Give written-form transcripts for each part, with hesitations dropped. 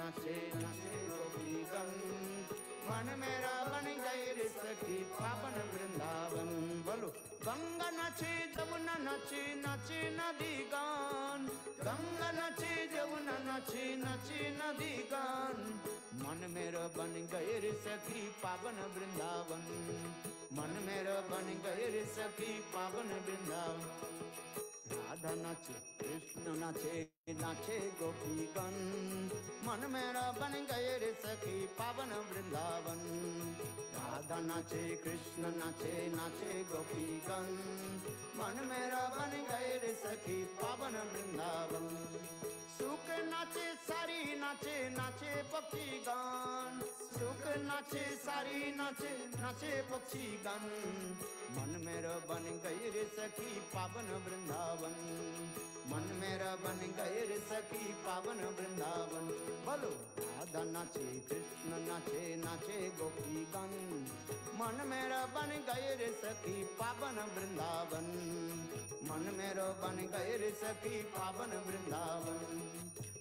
नाचे नाचे गोपीगण, मन मेरा बन गए रे सखी पावन वृंदावन। बोलो गंगा नाचे जमुना नाचे नाचे नदी गान, गंगा नाचे जमुना नाचे नाचे नदी गान, मन मेरा बन गए रे सखी पावन वृंदावन, मन मेरा बन गए रे सखी पावन वृंदावन। राधा नाचे कृष्ण नाचे नाचे गोपीगण, मन मेरा बन गए रे सखी पावन वृंदावन। राधा नाचे कृष्ण नाचे नाचे गोपीगण, मन मेरा बन गए रे सखी पावन वृंदावन। सुख नाचे सारी नाचे नाचे पक्षी गान, सुख नाचे सारी नाचे नाचे पक्षी गान, मन मेरा बन गए रे सखी पावन वृंदावन, मन मेरा बन गए रे सखी पावन वृंदावन। बोलो राधा नाचे कृष्ण नाचे नाचे गोपीगण, मन मेरा बन गए रे सखी पावन वृंदावन, मन मेरा बन गए रे सखी पावन वृंदावन।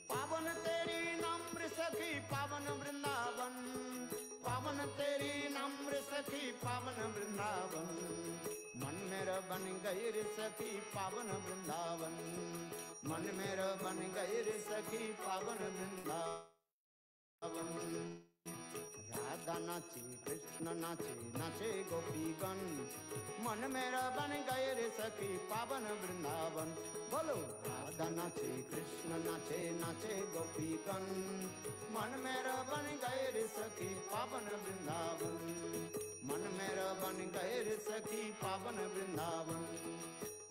पावन तेरी नम्र सखी पावन वृंदावन, पावन तेरी नम्र सखी पावन वृंदावन, मन मेरा बन गए रे सखी पावन वृंदावन, मन मेरा बन गए रे सखी पावन वृंदावन। राधा नाचे कृष्ण नाचे नाचे गोपीगण, मन मेरा बन गए रे सखी पावन वृंदावन। बोलो राधा नाचे कृष्ण नाचे नाचे गोपीगण, मन मेरा बन गए रे सखी पावन वृंदावन, मन मेरा बन गए रे सखी पावन वृंदावन।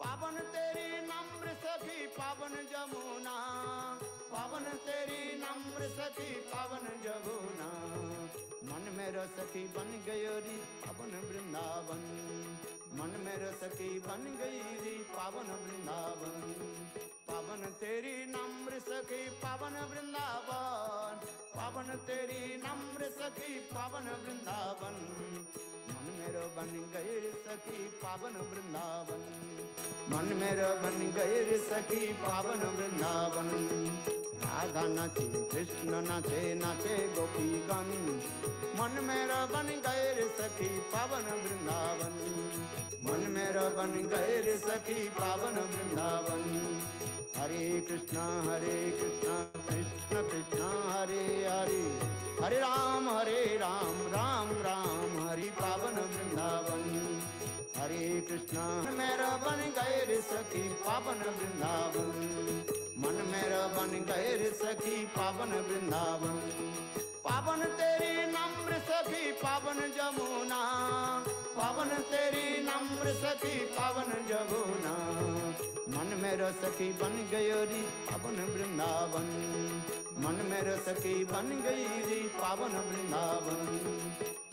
पावन तेरी नम्र सखी पावन जमुना, पावन तेरी नम्र सखी पावन जमुना, मन मेरा सखी बन गयो री पावन वृंदावन, मन मेरा सखी बन गई री पावन वृंदावन। पावन तेरी नम्र सखी पावन वृंदावन, पावन तेरी नम्र सखी पावन वृंदावन, मन मेरा बन गए रे सखी पावन वृंदावन, मन मेरा बन गए रे सखी पावन वृंदावन। राधा नाचे कृष्ण नाचे नाचे गोपीगण, मन मेरा बन गए रे सखी पावन वृंदावन, मन मेरा बन गए रे सखी पावन वृंदावन। हरे कृष्णा कृष्ण कृष्ण हरे हरे, हरे राम राम राम हरि पावन वृंदावन। हरे कृष्णा मेरा बन गए रे सखी पावन वृंदावन, मन मेरा बन गए रे सखी पावन वृंदावन। पावन तेरी नम्र सखी पावन जमुना, पावन तेरी नम्र सखी पावन जमुना, मन मेरा सखी बन गयो री पावन वृंदावन, मन मेरा सखी बन गई री पावन वृंदावन।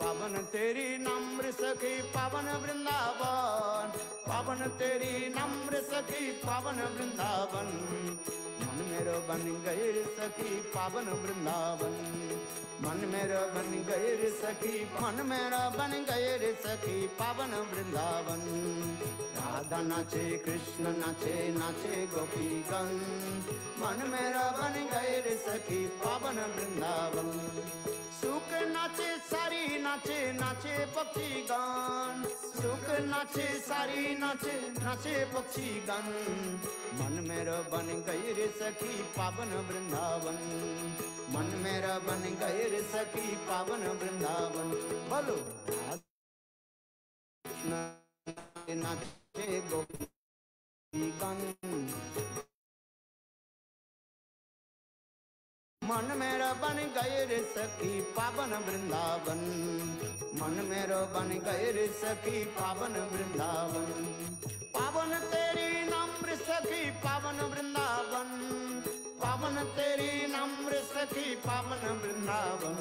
पावन तेरी नम्र सखी पावन वृंदावन, पावन तेरी नम्र सखी पावन वृंदावन, मन मेरा बन गए रे सखी पावन वृंदावन, मन मेरा बन गए रे सखी, मन मेरा बन गए रे सखी पावन वृंदावन। राधा नाचे कृष्ण नाचे नाचे गोपीगण, मन मेरा बन गए रे सखी पावन वृंदावन। सुख नाचे सारी नाचे नाचे पक्षी गान, सुख नाचे सारी नाचे नाचे पक्षी गान, मन मेरा बन गए रे सखी पावन वृंदावन, मन मेरा बन गए रे सखी पावन वृंदावन। बोलो नाचे गोपीगण, मन मेरा बन गए रे सखी पावन वृंदावन, मन मेरा बन गए रे सखी पावन वृंदावन। पावन तेरी नम्र सखी पावन वृंदावन, पावन तेरी नम्र सखी पावन वृंदावन,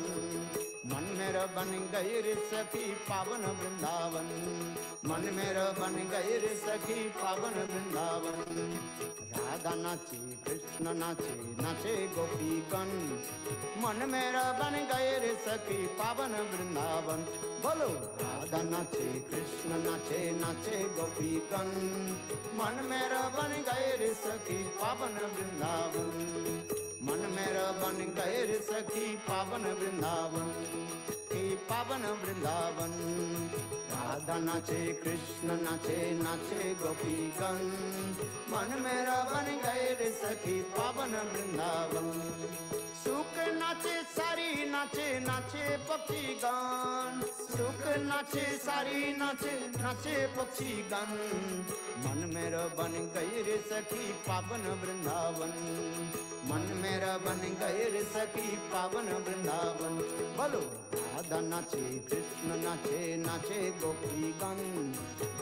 मन मेरा बन गए रे सखी पावन वृंदावन, मन मेरा बन गए रे सखी पावन वृंदावन। राधा नाचे कृष्ण नाचे नाचे गोपीगण, मन मेरा बन गए रे सखी पावन वृंदावन। बोलो राधा नाचे कृष्ण नाचे नाचे गोपीगण, मन मेरा बन गए रे सखी पावन वृंदावन, मन मेरा बन गए रे सखी पावन वृंदावन, पावन वृंदावन। राधा नाचे कृष्ण नाचे, नाचे गोपीगण, मन मेरा बन गए रे सखी पावन वृंदावन। सुख नाचे सारी नाचे, नाचे पक्षी गान, सुख नाचे सारी नाचे, नाचे पक्षी गान, मन मेरा बन गए रे सखी पावन वृंदावन, मन मेरा बन गए रे सखी पावन वृंदावन। बोलो राधा नाचे कृष्ण नाचे, नाचे गोपी गण,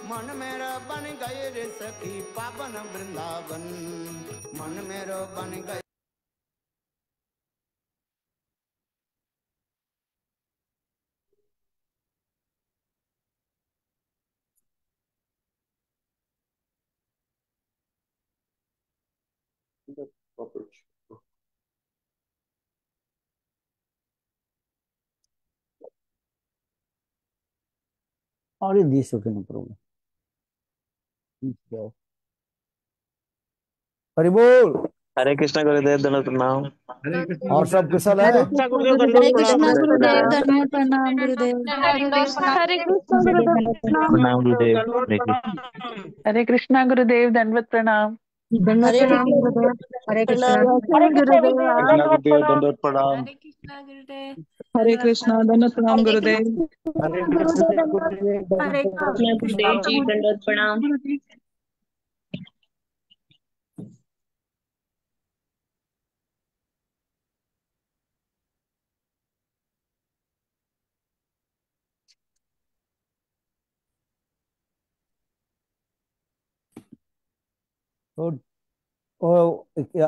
मन मेरा बन गए रे सखी पावन वृंदावन, मन मेरा बन गए। और this okay, no problem. Hari बोल। हरे कृष्णा गुरुदेव, दंडवत प्रणाम। और सब कुशल है? हरे कृष्णा गुरुदेव, दंडवत प्रणाम गुरुदेव। हरे कृष्णा गुरुदेव, प्रणाम गुरुदेव। हरे कृष्णा गुरुदेव, दंडवत प्रणाम। हरे कृष्णा गुरुदेव, हरे कृष्णा गुरुदेव, दंडवत प्रणाम। हरे कृष्णा गुरुदेव, हरे कृष्णा, दंडवत प्रणाम गुरुदेव। हरे कृष्ण गुरुदेव, हरे कृष्णा गुरुदेव जी, दंडवत प्रणाम।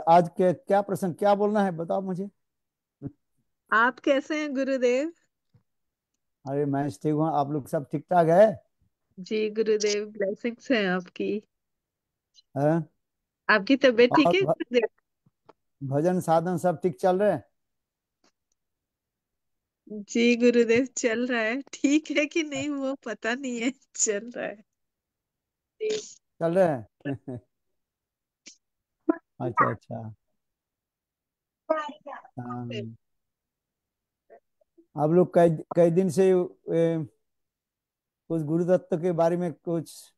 आज के क्या प्रसंग, क्या बोलना है बताओ मुझे। आप कैसे हैं गुरुदेव? अरे मैं ठीक हूँ, आप लोग सब ठीक ठाक है? जी गुरुदेव, ब्लेसिंग्स हैं आपकी। हैं? आपकी तबीयत ठीक और है गुरुदेव? भजन साधन सब ठीक चल रहे हैं? जी गुरुदेव, चल रहा है। ठीक है कि नहीं वो पता नहीं है, चल रहा है। चल रहे हैं। अच्छा अच्छा। हाँ। आप लोग कई कई दिन से कुछ गुरु तत्व के बारे में कुछ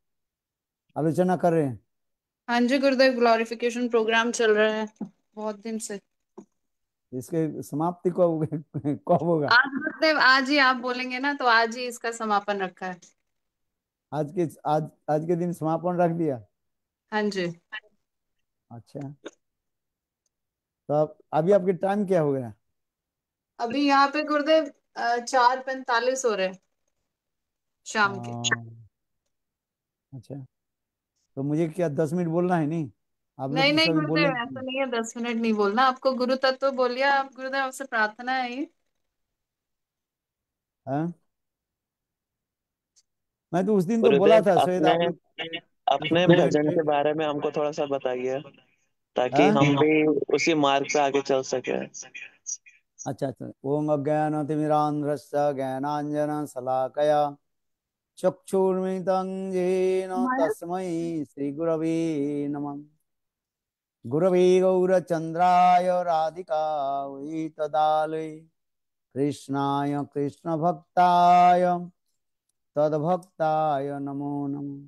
आलोचना कर रहे हैं। हाँ जी गुरुदेव, ग्लोरिफिकेशन प्रोग्राम चल रहा है बहुत दिन से। इसके समाप्ति कब कब होगा? आज गुरुदेव, आज ही आप बोलेंगे ना तो आज ही इसका समापन रखा है। आज के दिन समापन रख दिया? हाँ जी। अच्छा, तो अभी आपके टाइम क्या हो गया? अभी यहाँ पे गुरुदेव 4:45 हो रहे हैं शाम के। अच्छा, तो मुझे क्या 10 मिनट बोलना है? नहीं, आप लोग नहीं तो नहीं सभी गुरुदेव, बोलेंगे। ऐसा नहीं है, 10 मिनट नहीं बोलना आपको। गुरु तत्व बोलिए आप गुरुदेव, आपसे प्रार्थना है ये। हाँ? मैं तो उस दिन तो बोला गुरुदेव, था शायद अपने आप लोग अपने भजन के बारे में हमको थोड़ा सा बताइए, ताकि हाँ? हम भी उसी मार्ग पे आगे चल सके। अच्छा अच्छा। ओम अज्ञानतिमिरान्ध्रस्य ज्ञानाञ्जन शलाकया चक्षुर्मिलितं येन तस्मै श्रीगुरवे नमः। गुरवे गौरचन्द्राय राधिकायै तदालये कृष्णाय कृष्णभक्ताय तद्भक्ताय नमो नमः।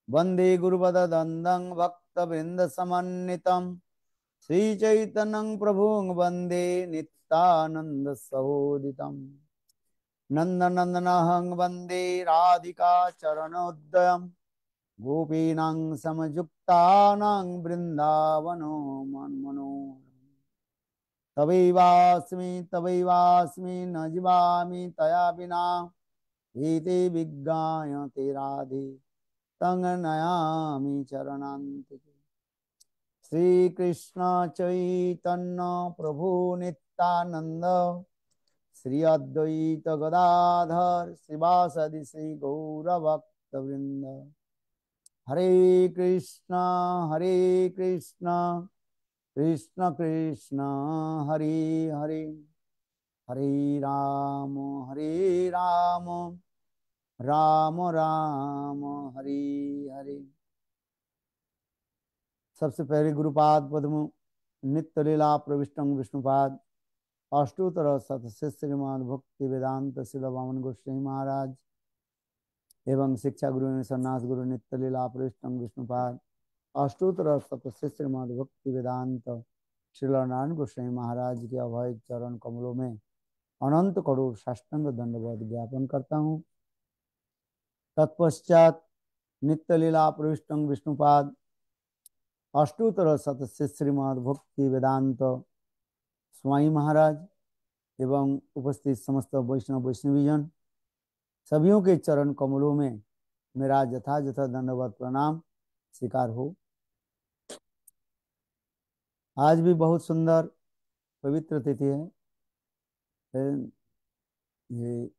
वन्दे गुरुपदद्वन्द्वं भक्तवृन्दसमन्वितं श्रीचैतन्यं प्रभुं वन्दे नित्यानन्दसहोदितम्। नन्दनन्दनहं वन्दे राधिका चरणोदयं गोपीनां समयुक्तानां बृन्दावनो मनमोहनम्। तवैवास्मि न जीवामि तया विना, एते विज्ञायते राधे तं नयामि चरणान्तिके। श्री कृष्ण चैतन्य प्रभु नित्यानंद, श्री अद्वैत गदाधर श्रीवासदि श्री गौरभक्तवृंद। हरे कृष्णा कृष्ण कृष्ण हरे हरे, हरे राम राम राम हरे हरे। सबसे पहले गुरुपाद पद्म नित्य लीला प्रविष्टं विष्णुपाद अष्टोत्तर शतस्य श्रीमद् भक्ति वेदांत शिल वामन गोस्वामी महाराज एवं शिक्षा गुरु सन्यास गुरु नित्य लीला पृष्ठम विष्णुपाद अष्टोत्तर शतस्य श्रीमद् भक्ति वेदांत श्रील नारायण गोस्वामी महाराज के अभय चरण कमलों में अनंत करोड़ साष्टांग दंडवत ज्ञापन करता हूँ। तत्पश्चात नित्य लीला पृष्ठम विष्णुपाद अष्टोत्तर शतस्य श्रीमद् भक्ति वेदांत स्वामी महाराज एवं उपस्थित समस्त वैष्णव वैष्णवीजन सभियों के चरण कमलों में मेरा यथायथ दंडवत प्रणाम स्वीकार हो। आज भी बहुत सुंदर पवित्र तिथि है। ये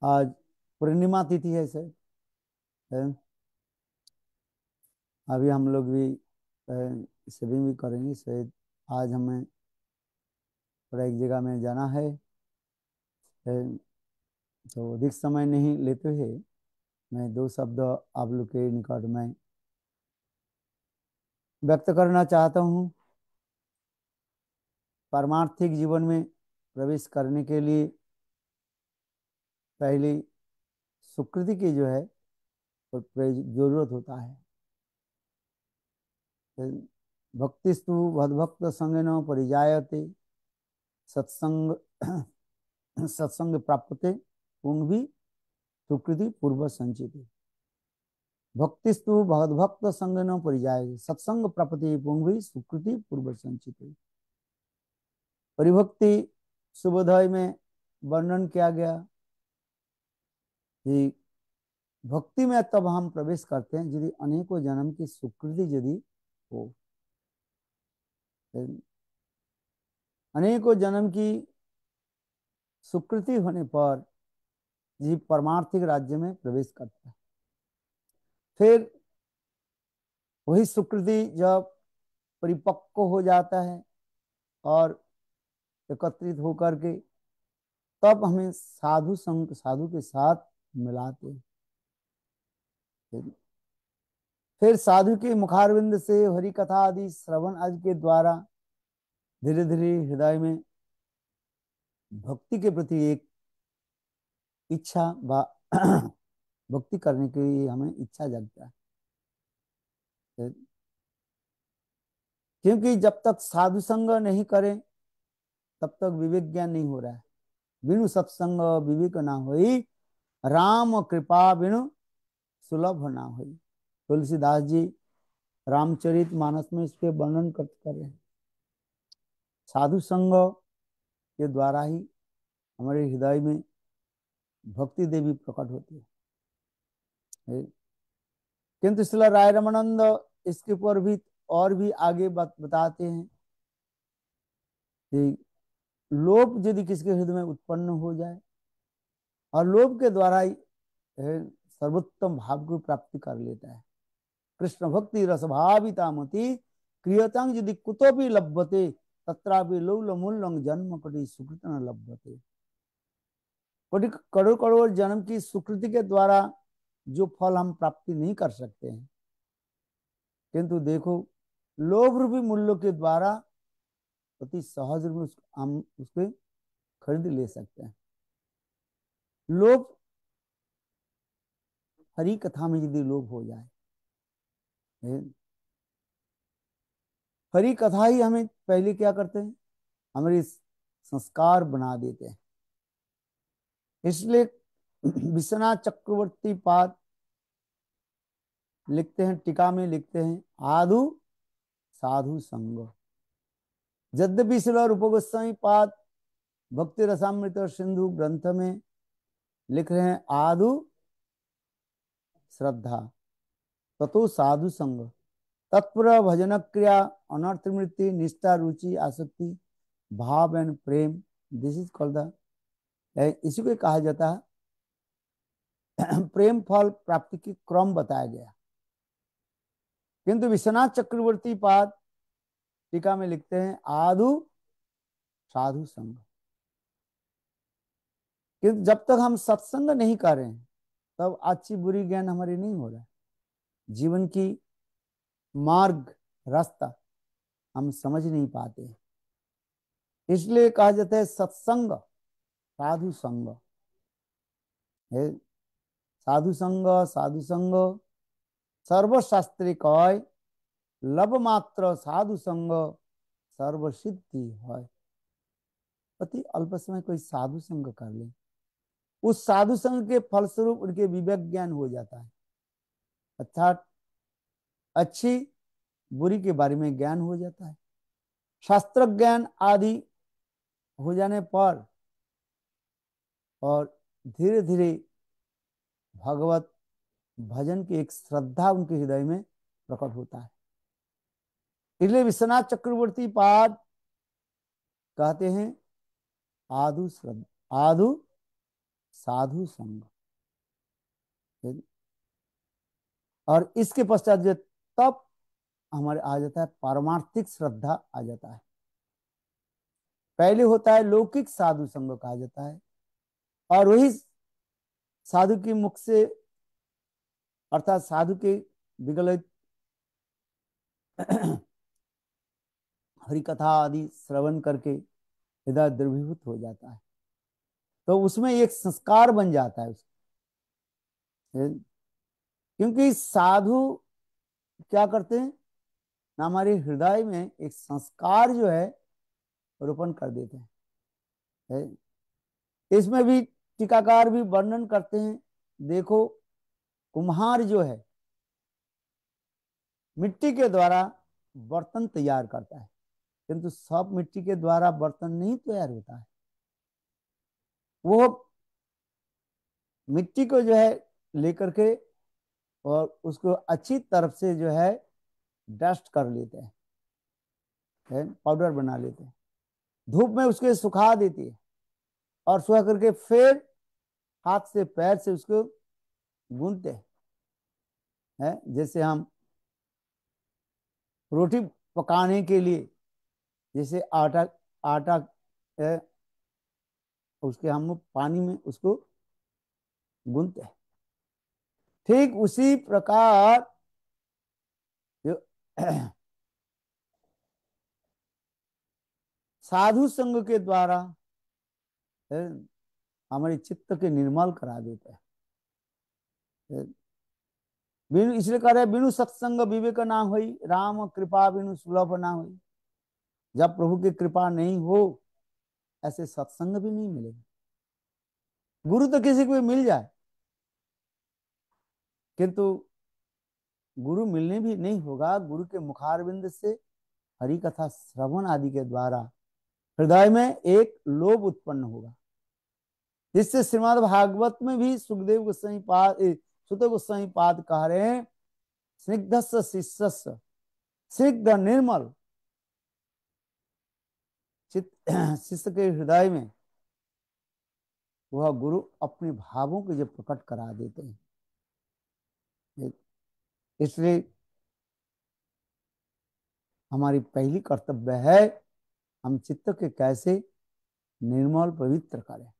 आज पूर्णिमा तिथि है सर। अभी हम लोग भी सेविंग भी करेंगे शायद। आज हमें थोड़ा एक जगह में जाना है, तो अधिक समय नहीं लेते हुए मैं दो शब्द आप लोग के निकट में व्यक्त करना चाहता हूँ। पारमार्थिक जीवन में प्रवेश करने के लिए पहली सुकृति की जो है जरूरत होता है। भक्तिस्तु भद्भक्त संगेन परिजायते सत्संग सत्संग प्राप्ते पुंगी सुकृति पूर्व संचिति। भक्तिस्तु भगवद्भक्त संगेन परिजायते सत्संग प्राप्ति पुंगी सुकृति पूर्व संचिति। परिभक्ति शुभोदय में वर्णन किया गया कि भक्ति में तब हम प्रवेश करते हैं यदि अनेकों जन्म की सुकृति यदि हो। अनेकों जन्म की सुकृति होने पर जीव परमार्थिक राज्य में प्रवेश करता है। फिर वही सुकृति जब परिपक्व हो जाता है और एकत्रित होकर के तब हमें साधु संग साधु के साथ मिलाते हैं। फिर साधु के मुखारविंद से हरि कथा आदि श्रवण आदि के द्वारा धीरे धीरे हृदय में भक्ति के प्रति एक इच्छा भक्ति करने के लिए हमें इच्छा जगता है। क्योंकि जब तक साधु संग नहीं करें तब तक विवेक ज्ञान नहीं हो रहा है। बिनु सत्संग विवेक ना होई, राम कृपा बिनु सुलभ ना होई। तुलसीदास जी रामचरित मानस में इसके वर्णन कर रहे हैं। साधु संग के द्वारा ही हमारे हृदय में भक्ति देवी प्रकट होती है। किंतु श्रील राय रमानंद इसके ऊपर भी और भी आगे बताते हैं कि लोभ यदि किसके हृदय में उत्पन्न हो जाए और लोभ के द्वारा ही सर्वोत्तम भाव को प्राप्ति कर लेता है। कृष्ण भक्ति रसभावितामति क्रियतांग यदि कुतोपि लभ्यते तत्रापि लौलमूल्यं जन्म कटि सुकृत न लभ्यते। करोड़ करोड़ जन्म की सुकृति के द्वारा जो फल हम प्राप्ति नहीं कर सकते हैं, किंतु देखो लोभ रूपी मूल्यों के द्वारा अति सहज रूप हम उसके खरीद ले सकते हैं। लोभ हरि कथा में यदि लोभ हो जाए, हरि कथा ही हमें पहले क्या करते हैं, हमारे संस्कार बना देते हैं। इसलिए विश्वनाथ चक्रवर्ती पाद लिखते हैं, टीका में लिखते हैं, आदु साधु संग। यद्यपि श्रील रूप गोस्वामी पाद भक्ति रसामृत सिंधु ग्रंथ में लिख रहे हैं आदु श्रद्धा ततो साधु संग तत्पर भजन क्रिया अनर्थ मृत्यु निष्ठा रुचि आसक्ति भाव and Prem. This is called the, इसी को कहा जाता है प्रेम फल प्राप्ति की क्रम बताया गया। किंतु विश्वनाथ चक्रवर्ती पाद टीका में लिखते हैं आदु साधु संग। किंतु जब तक हम सत्संग नहीं कर रहे हैं तब अच्छी बुरी ज्ञान हमारी नहीं हो रहा है। जीवन की मार्ग रास्ता हम समझ नहीं पाते। इसलिए कहा जाता है सत्संग साधु संग है। साधु संग साधु संग सर्वशास्त्री कय लब मात्र साधु संग सर्व सिद्धि है। अति अल्प समय कोई साधु संग कर ले, उस साधु संग के फलस्वरूप उनके विवेक ज्ञान हो जाता है, अर्थात अच्छी बुरी के बारे में ज्ञान हो जाता है। शास्त्र ज्ञान आदि हो जाने पर और धीरे धीरे भगवत भजन की एक श्रद्धा उनके हृदय में प्रकट होता है। इसलिए विश्वनाथ चक्रवर्ती पाद कहते हैं आधु श्रद्धा आधु साधु संग, और इसके पश्चात जो तब हमारे आ जाता है पारमार्थिक श्रद्धा आ जाता है। पहले होता है लौकिक साधु संग कहा जाता है, और वही साधु के मुख से अर्थात साधु के विगलित हरिकथा आदि श्रवण करके हृदय द्रवीभूत हो जाता है, तो उसमें एक संस्कार बन जाता है उसको। क्योंकि साधु क्या करते हैं ना, हमारे हृदय में एक संस्कार जो है रोपण कर देते हैं। इसमें भी टीकाकार भी वर्णन करते हैं, देखो कुम्हार जो है मिट्टी के द्वारा बर्तन तैयार करता है, किंतु सब मिट्टी के द्वारा बर्तन नहीं तैयार होता है। वो मिट्टी को जो है लेकर के और उसको अच्छी तरफ से जो है डस्ट कर लेते हैं, पाउडर बना लेते हैं, धूप में उसके सुखा देते हैं, और सुखा करके फिर हाथ से पैर से उसको गूंथते हैं। जैसे हम रोटी पकाने के लिए जैसे आटा आटा है, उसके हम पानी में उसको गूंथते हैं, ठीक उसी प्रकार जो साधु संग के द्वारा हमारे चित्त के निर्मल करा देता है। बिनु इसलिए कह रहे बिनु सत्संग विवेक ना हुई, राम कृपा बिनु सुलभ ना हुई। जब प्रभु की कृपा नहीं हो ऐसे सत्संग भी नहीं मिलेगा। गुरु तो किसी को भी मिल जाए, किंतु गुरु मिलने भी नहीं होगा। गुरु के मुखारविंद से हरि कथा श्रवण आदि के द्वारा हृदय में एक लोभ उत्पन्न होगा, जिससे श्रीमद् भागवत में भी सुखदेव गोस्वामी पाद सुत गोस्वामी पाद कह रहे हैं स्निग्धस्य शिष्यस्य स्निग्ध निर्मल शिष्य के हृदय में वह गुरु अपने भावों को जब प्रकट करा देते हैं। इसलिए हमारी पहली कर्तव्य है हम चित्त के कैसे निर्मल पवित्र करें।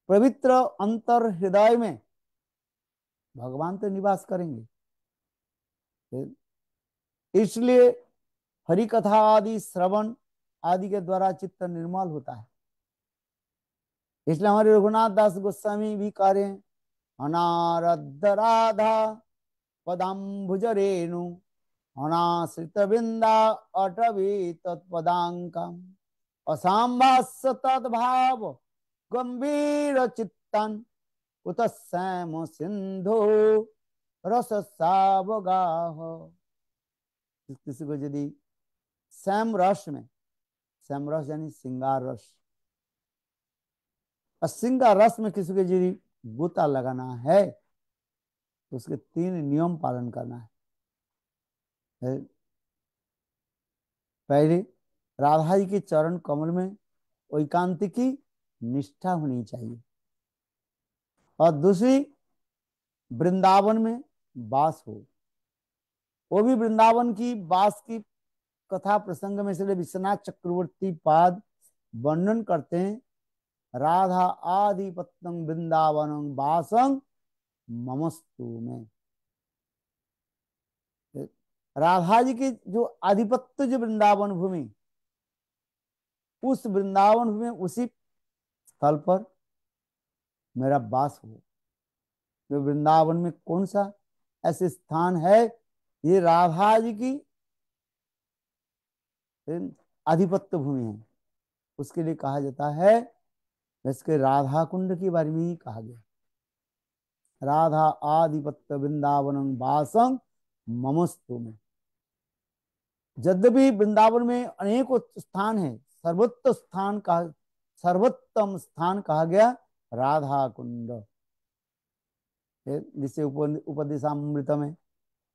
पवित्र अंतर हृदय में भगवान तो निवास करेंगे, इसलिए हरि कथा आदि श्रवण आदि के द्वारा चित्त निर्मल होता है। इसलिए हमारे रघुनाथ दास गोस्वामी भी कह रहे हैं अनारद्ध राधा पदाम्बुज रेणु अनाश्रित बिंदा अटवी तत्पदांकम असाम्भास्य तद्भाव गंभीर चित्तन उत सैम सिंधु रस सावगाह। किसी को यदि सैम रस में, सैम रस यानी श्रृंगार रस, और श्रृंगार रस में किसी को यदि गोता लगाना है तो उसके 3 नियम पालन करना है। पहले राधा जी के चरण कमल में एकांतिकी निष्ठा होनी चाहिए, और दूसरी वृंदावन में वास हो। वो भी वृंदावन की वास की कथा प्रसंग में से विश्वनाथ चक्रवर्ती पाद वर्णन करते हैं राधा आधिपत्यं वृंदावनं वासं ममस्तु में। राधा जी की जो आधिपत्य जो वृंदावन भूमि उस वृंदावन में उसी स्थल पर मेरा वास हो। तो वृंदावन में कौन सा ऐसे स्थान है, ये राधा जी की आधिपत्य भूमि है, उसके लिए कहा जाता है। इसके राधा कुंड के बारे में ही कहा गया, राधा आधिपत्य वृंदावन वासम ममस्तु में। यद्यपि वृंदावन में अनेकों स्थान है, सर्वोत्तम स्थान कहा गया राधा कुंड। जिसे उपदेशामृत में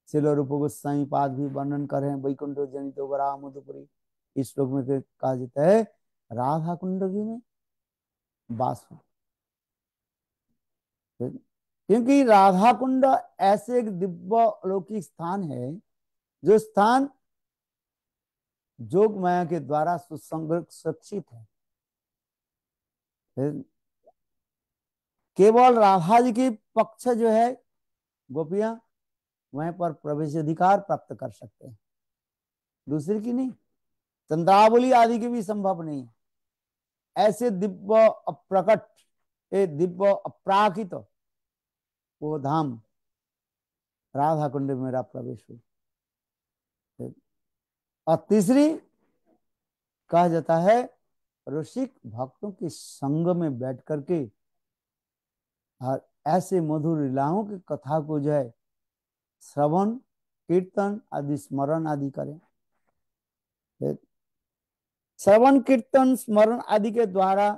श्रील रूप गोस्वामी पाद भी वर्णन कर रहे हैं, वैकुंठ जनित वरा मधुपुरी, इस श्लोक में कहा जाता है राधा कुंड में वास हो। क्योंकि राधा कुंड ऐसे एक दिव्य अलौकिक स्थान है, जो स्थान जोग माया के द्वारा सुसंरक्षित है। केवल राधा जी के पक्ष जो है गोपियां वहीं पर प्रवेश अधिकार प्राप्त कर सकते हैं, दूसरे की नहीं। चंद्रावली आदि के भी संभव नहीं। ऐसे दिव्य अप्रकट, दिव्य अपराकित वो धाम राधा कुंड में मेरा प्रवेश हो। और तीसरी कहा जाता है ऋषिक भक्तों के संग में बैठ करके और ऐसे मधुर लीलाओं की कथा को जो है श्रवण कीर्तन आदि स्मरण आदि करें। श्रवण कीर्तन स्मरण आदि के द्वारा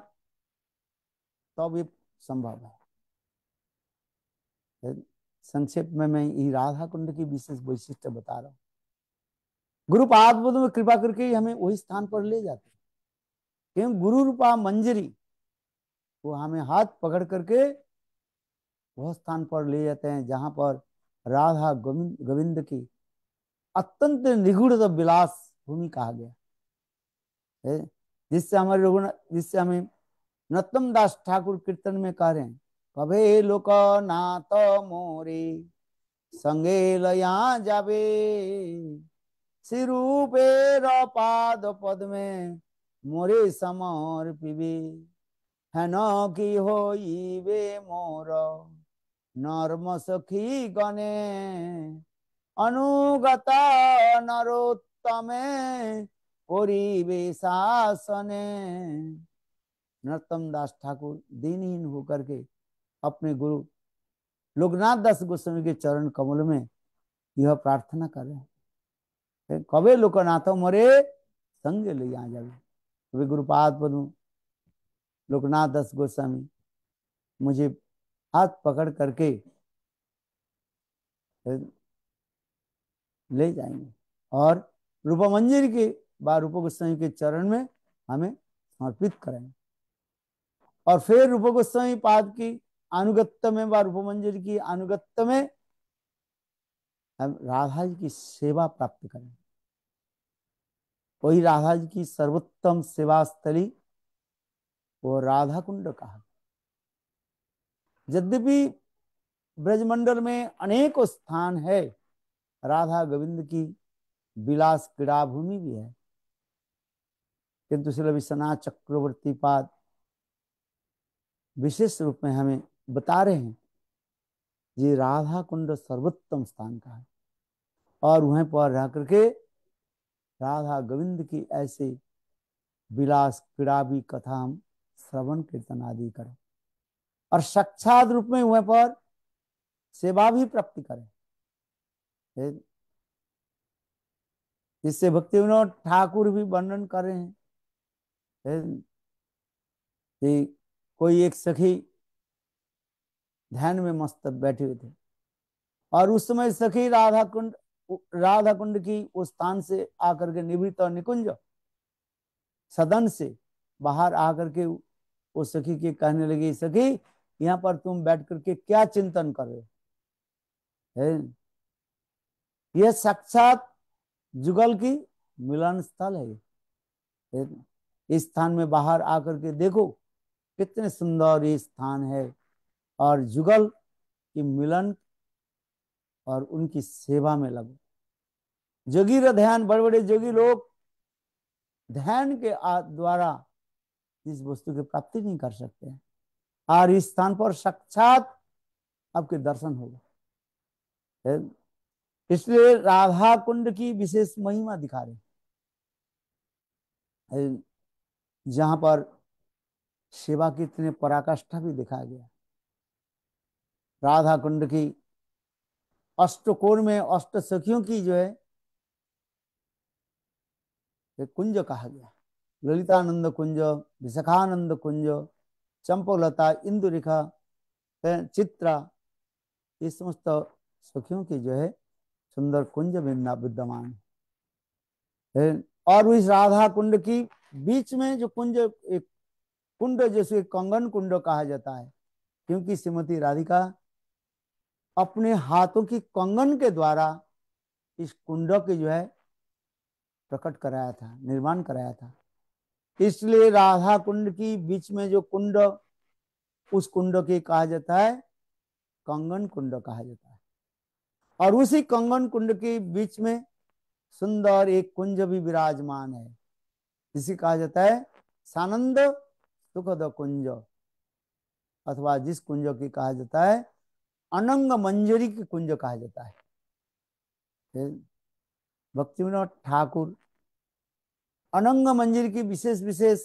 तब ये संभव है। संक्षेप में मैं ये राधा कुंड की विशेष वैशिष्ट बता रहा हूँ। गुरु पादपद में कृपा करके हमें वही स्थान पर ले जाते हैं, क्योंकि गुरु रूपा मंजरी वो हमें हाथ पकड़ करके वह स्थान पर ले जाते हैं जहां पर राधा गोविंद की अत्यंत निगूढ़ विलास भूमि कहा गया है। जिससे हमें नरोत्तम दास ठाकुर कीर्तन में कह रहे हैं, कभे लोक नाथ मोरे संगे लया जाबे, सिरूपेर पाद पद में मोरे समर्पिबे, हेन की होइबे मोर नर्म सखी गणे, अनुगत नरोत्तमे परिवेशासने। नरोत्तम दास ठाकुर दीनहीन होकर के अपने गुरु लोकनाथ दास गोस्वामी के चरण कमल में यह प्रार्थना कर रहे हैं, कबे लोकनाथ मरे संग ले आ जावे। वे गुरुपाद पद्म लोकनाथ दास गोस्वामी मुझे हाथ पकड़ करके ले जाएंगे और रूपा मंजरी के बा रूप गोस्वामी के चरण में हमें समर्पित करेंगे। और फिर रूप गोस्वामी पाद की अनुगत्य में बा रूप मंजरी की अनुगत्य में हम राधा जी की सेवा प्राप्त करें। वही राधा जी की सर्वोत्तम सेवा स्थली वो राधा कुंड कहा। यद्यपि ब्रजमंडल में अनेकों स्थान है, राधा गोविंद की विलास क्रीड़ा भूमि भी है, किंतु श्री विश्वनाथ चक्रवर्ती पाद विशेष रूप में हमें बता रहे हैं ये राधा कुंड सर्वोत्तम स्थान का है। और वहीं पर रह करके राधा गोविंद की ऐसे विलास क्रीड़ा भी कथा हम श्रवण कीर्तन आदि करें और साक्षात रूप में वहीं पर सेवा भी प्राप्ति करें। जिससे भक्ति विनोद ठाकुर भी वर्णन कर रहे हैं कि कोई एक सखी ध्यान में मस्त बैठे हुए थे और उस समय सखी राधा कुंड की उस स्थान से आकर के निवृत्त और निकुंज सदन से बाहर आकर के वो सखी के कहने लगी, सखी यहाँ पर तुम बैठ करके क्या चिंतन कर रहे हो? यह साक्षात जुगल की मिलन स्थल है। इस स्थान में बाहर आकर के देखो कितने सुंदर ये स्थान है और जुगल की मिलन और उनकी सेवा में लगो। जोगी ध्यान, बड़े बड़े जोगी लोग ध्यान के द्वारा इस वस्तु की प्राप्ति नहीं कर सकते हैं, और इस स्थान पर साक्षात आपके दर्शन होगा। इसलिए राधा कुंड की विशेष महिमा दिखा रहे हैं, जहां पर सेवा की इतने पराकाष्ठा भी दिखाया गया। राधा कुंड की अष्टकोण में अष्ट सखियों की जो है कुंज कहा गया। ललितानंद कुंज, विशाखानंद कुंज, चंपलता, इंदुरेखा, चित्रा, ये समस्त सखियों की जो है सुंदर कुंज विद्यमान है। और इस राधा कुंड की बीच में जो कुंज, एक कुंड जैसे कंगन कुंड कहा जाता है, क्योंकि श्रीमती राधिका अपने हाथों की कंगन के द्वारा इस कुंड के जो है प्रकट कराया था, निर्माण कराया था। इसलिए राधा कुंड की बीच में जो कुंड, उस कुंड के कहा जाता है कंगन कुंड कहा जाता है। और उसी कंगन कुंड के बीच में सुंदर एक कुंज भी विराजमान है, जिसे कहा जाता है सानंद सुखद कुंज, अथवा जिस कुंज की कहा जाता है अनंग मंजरी की कुंज कहा जाता है। भक्तिविनोद ठाकुर अनंग मंजरी की विशेष विशेष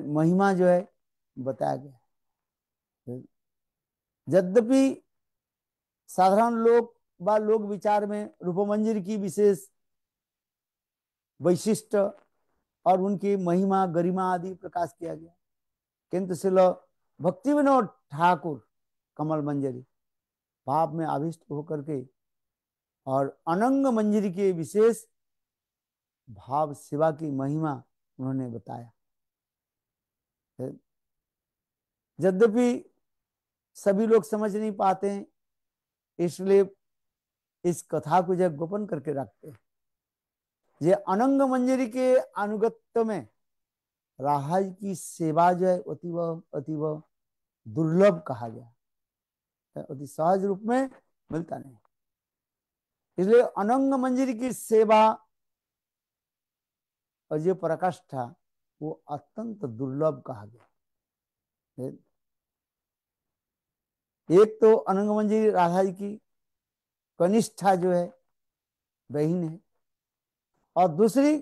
महिमा जो है बताया गया। यद्यपि साधारण लोग व लोक विचार में रूप मंजरी की विशेष वैशिष्ट और उनकी महिमा गरिमा आदि प्रकाश किया गया, किंतु श्रील भक्तिविनोद ठाकुर कमल मंजरी भाव में आविष्ट होकर के और अनंग मंजरी के विशेष भाव सेवा की महिमा उन्होंने बताया। यद्यपि सभी लोग समझ नहीं पाते हैं, इसलिए इस कथा को जब गोपन करके रखते हैं। ये अनंग मंजरी के अनुगत्य में राधा की सेवा जो है अतीव अतीव दुर्लभ कहा गया, अति सहज रूप में मिलता नहीं। इसलिए अनंग मंजरी की सेवा और जो पराकाष्ठा वो अत्यंत दुर्लभ कहा गया। एक तो अनंग मंजरी राधा जी की कनिष्ठा जो है बहन है, और दूसरी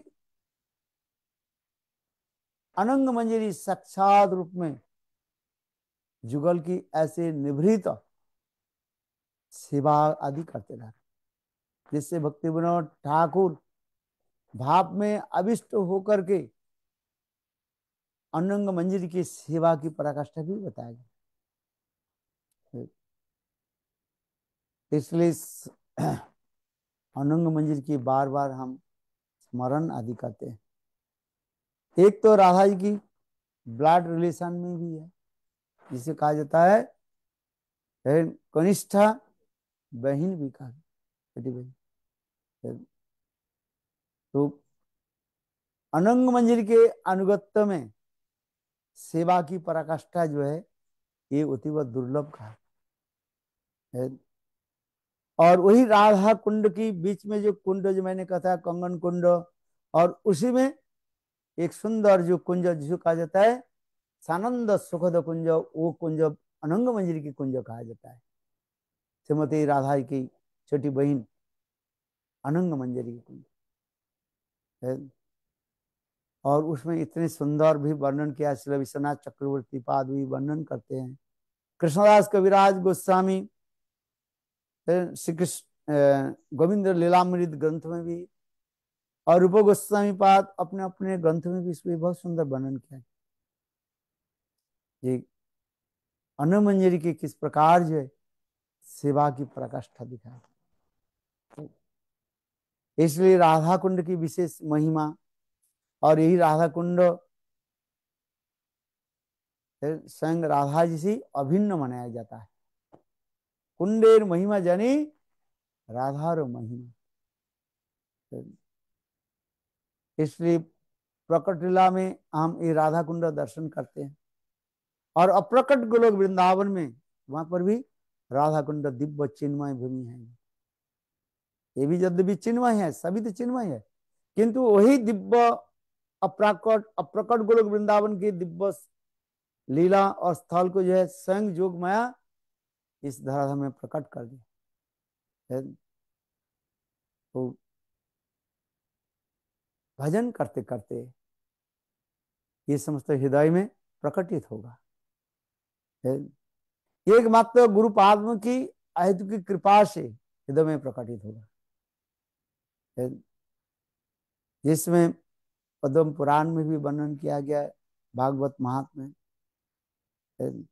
अनंग मंजरी साक्षात रूप में जुगल की ऐसे निभृत सेवा आदि करते रहे, जिससे भक्तिविनोद ठाकुर भाव में अभिष्ट होकर के अनंग मंजरी की सेवा की पराकाष्ठा भी बताया गया। इसलिए अनंग मंजरी की बार बार हम स्मरण आदि करते हैं। एक तो राधा जी की ब्लड रिलेशन में भी है, जिसे कहा जाता है कनिष्ठा बहन भी कहा, बेटी बहन। तो अनंग मंजरी के अनुगत्य में सेवा की पराकाष्ठा जो है ये अतीव दुर्लभ कहा है। और वही राधा कुंड की बीच में जो कुंड जो मैंने कहा था कंगन कुंड, और उसी में एक सुंदर जो कुंज जिसे कहा जाता है सानंद सुखद कुंज, वो कुंज अनंग मंजरी की कुंज कहा जाता है। श्रीमती राधा की छोटी बहन अनंग मंजरी की कुंज है। और उसमें इतने सुंदर भी वर्णन किया, श्री विश्वनाथ चक्रवर्ती पाद भी वर्णन करते हैं, कृष्णदास कविराज गोस्वामी श्री कृष्ण गोविंद लीलामृत ग्रंथ में भी, और रूप गोस्वामी पाद अपने अपने ग्रंथ में भी इसमें बहुत सुंदर वर्णन किया जी अनंग मंजरी की किस प्रकार जो है सेवा की पराकाष्ठा दिखाई। इसलिए राधा कुंड की विशेष महिमा, और यही राधा कुंड स्वयं राधा जी से अभिन्न मनाया जाता है। कुंडेर महिमा जानी राधार महिमा। इसलिए प्रकट लीला में हम ये राधा कुंड दर्शन करते हैं, और अप्रकट गोलोक वृंदावन में वहां पर भी राधा कुंड दिव्य चिन्मय भूमि है। ये भी यद्यपि चिन्मय है, सभी तो चिन्मय है, किंतु वही दिव्य अप्रकट गोलोक वृंदावन की दिव्य लीला और स्थल को जो है स्वयं जोग माया इस धराधाम में प्रकट कर दिया। तो भजन करते करते ये समस्त हृदय में प्रकटित होगा। एकमात्र गुरु पाद्म की अहेतु की कृपा से हृदय में प्रकटित होगा, जिसमें पद्म पुराण में भी वर्णन किया गया है, भागवत महात्म्य में।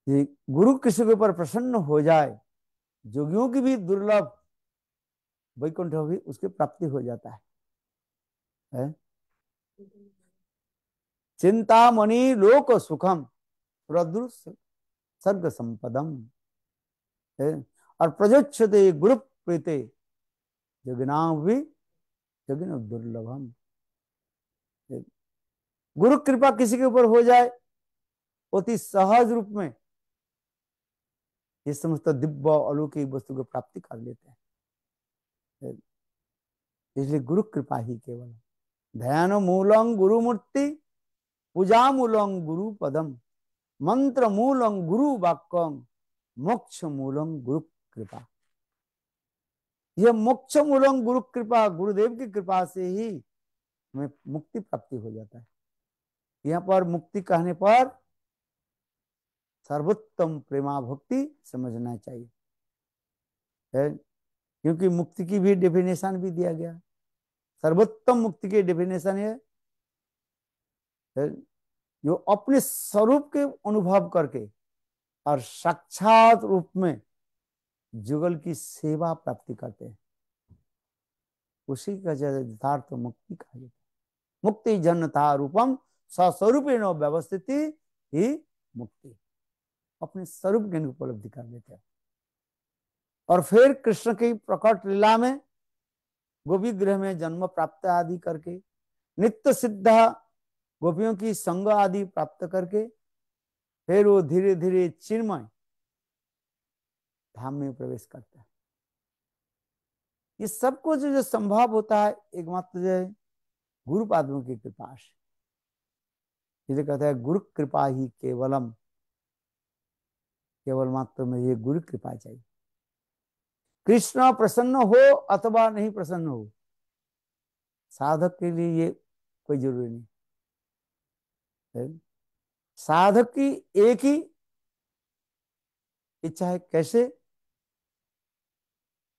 ये गुरु किसी के ऊपर प्रसन्न हो जाए, जोगियों की भी दुर्लभ वैकुंठ भी उसकी प्राप्ति हो जाता है। चिंतामणि लोक सुखम प्रदुर सर्ग संपदम और प्रजोच्छते गुरु प्रीते जगनाम भी जगन दुर्लभम। गुरु कृपा किसी के ऊपर हो जाए, अति सहज रूप में ये समस्त दिव्य अलौकिक वस्तु को प्राप्ति कर लेते हैं। इसलिए गुरु कृपा ही केवल ध्यान मूलंग गुरु मूर्ति, पूजा मूलंग गुरु पदम, मंत्र मूलंग गुरु वाक्यम, मोक्ष मूलंग गुरु कृपा। यह मोक्ष मूलंग गुरु कृपा, गुरुदेव की कृपा से ही हमें मुक्ति प्राप्ति हो जाता है। यहाँ पर मुक्ति कहने पर सर्वोत्तम प्रेमा भक्ति समझना चाहिए, क्योंकि मुक्ति की भी डेफिनेशन भी दिया गया। सर्वोत्तम मुक्ति की डेफिनेशन है जो अपने स्वरूप के अनुभव करके और साक्षात रूप में जुगल की सेवा प्राप्ति करते हैं, उसी का यथार्थ मुक्ति कहा जाता है। मुक्ति जन्नता रूपम स्वस्वरूपेण व्यवस्थिति ही मुक्ति, अपने स्वरूप ज्ञान की उपलब्धि कर लेते हैं। और फिर कृष्ण की प्रकट लीला में गोपी गृह में जन्म प्राप्त आदि करके, नित्य सिद्ध गोपियों की संग आदि प्राप्त करके, फिर वो धीरे धीरे चिन्मय धाम में प्रवेश करता है। ये सब कुछ जो संभव होता है एकमात्र जो है गुरु पादों की कृपा से। इसलिए कहता है गुरु कृपा ही केवलम, केवल मात्र में ये गुरु कृपा चाहिए। कृष्ण प्रसन्न हो अथवा नहीं प्रसन्न हो, साधक के लिए ये कोई जरूरी नहीं है। साधक की एक ही इच्छा है, कैसे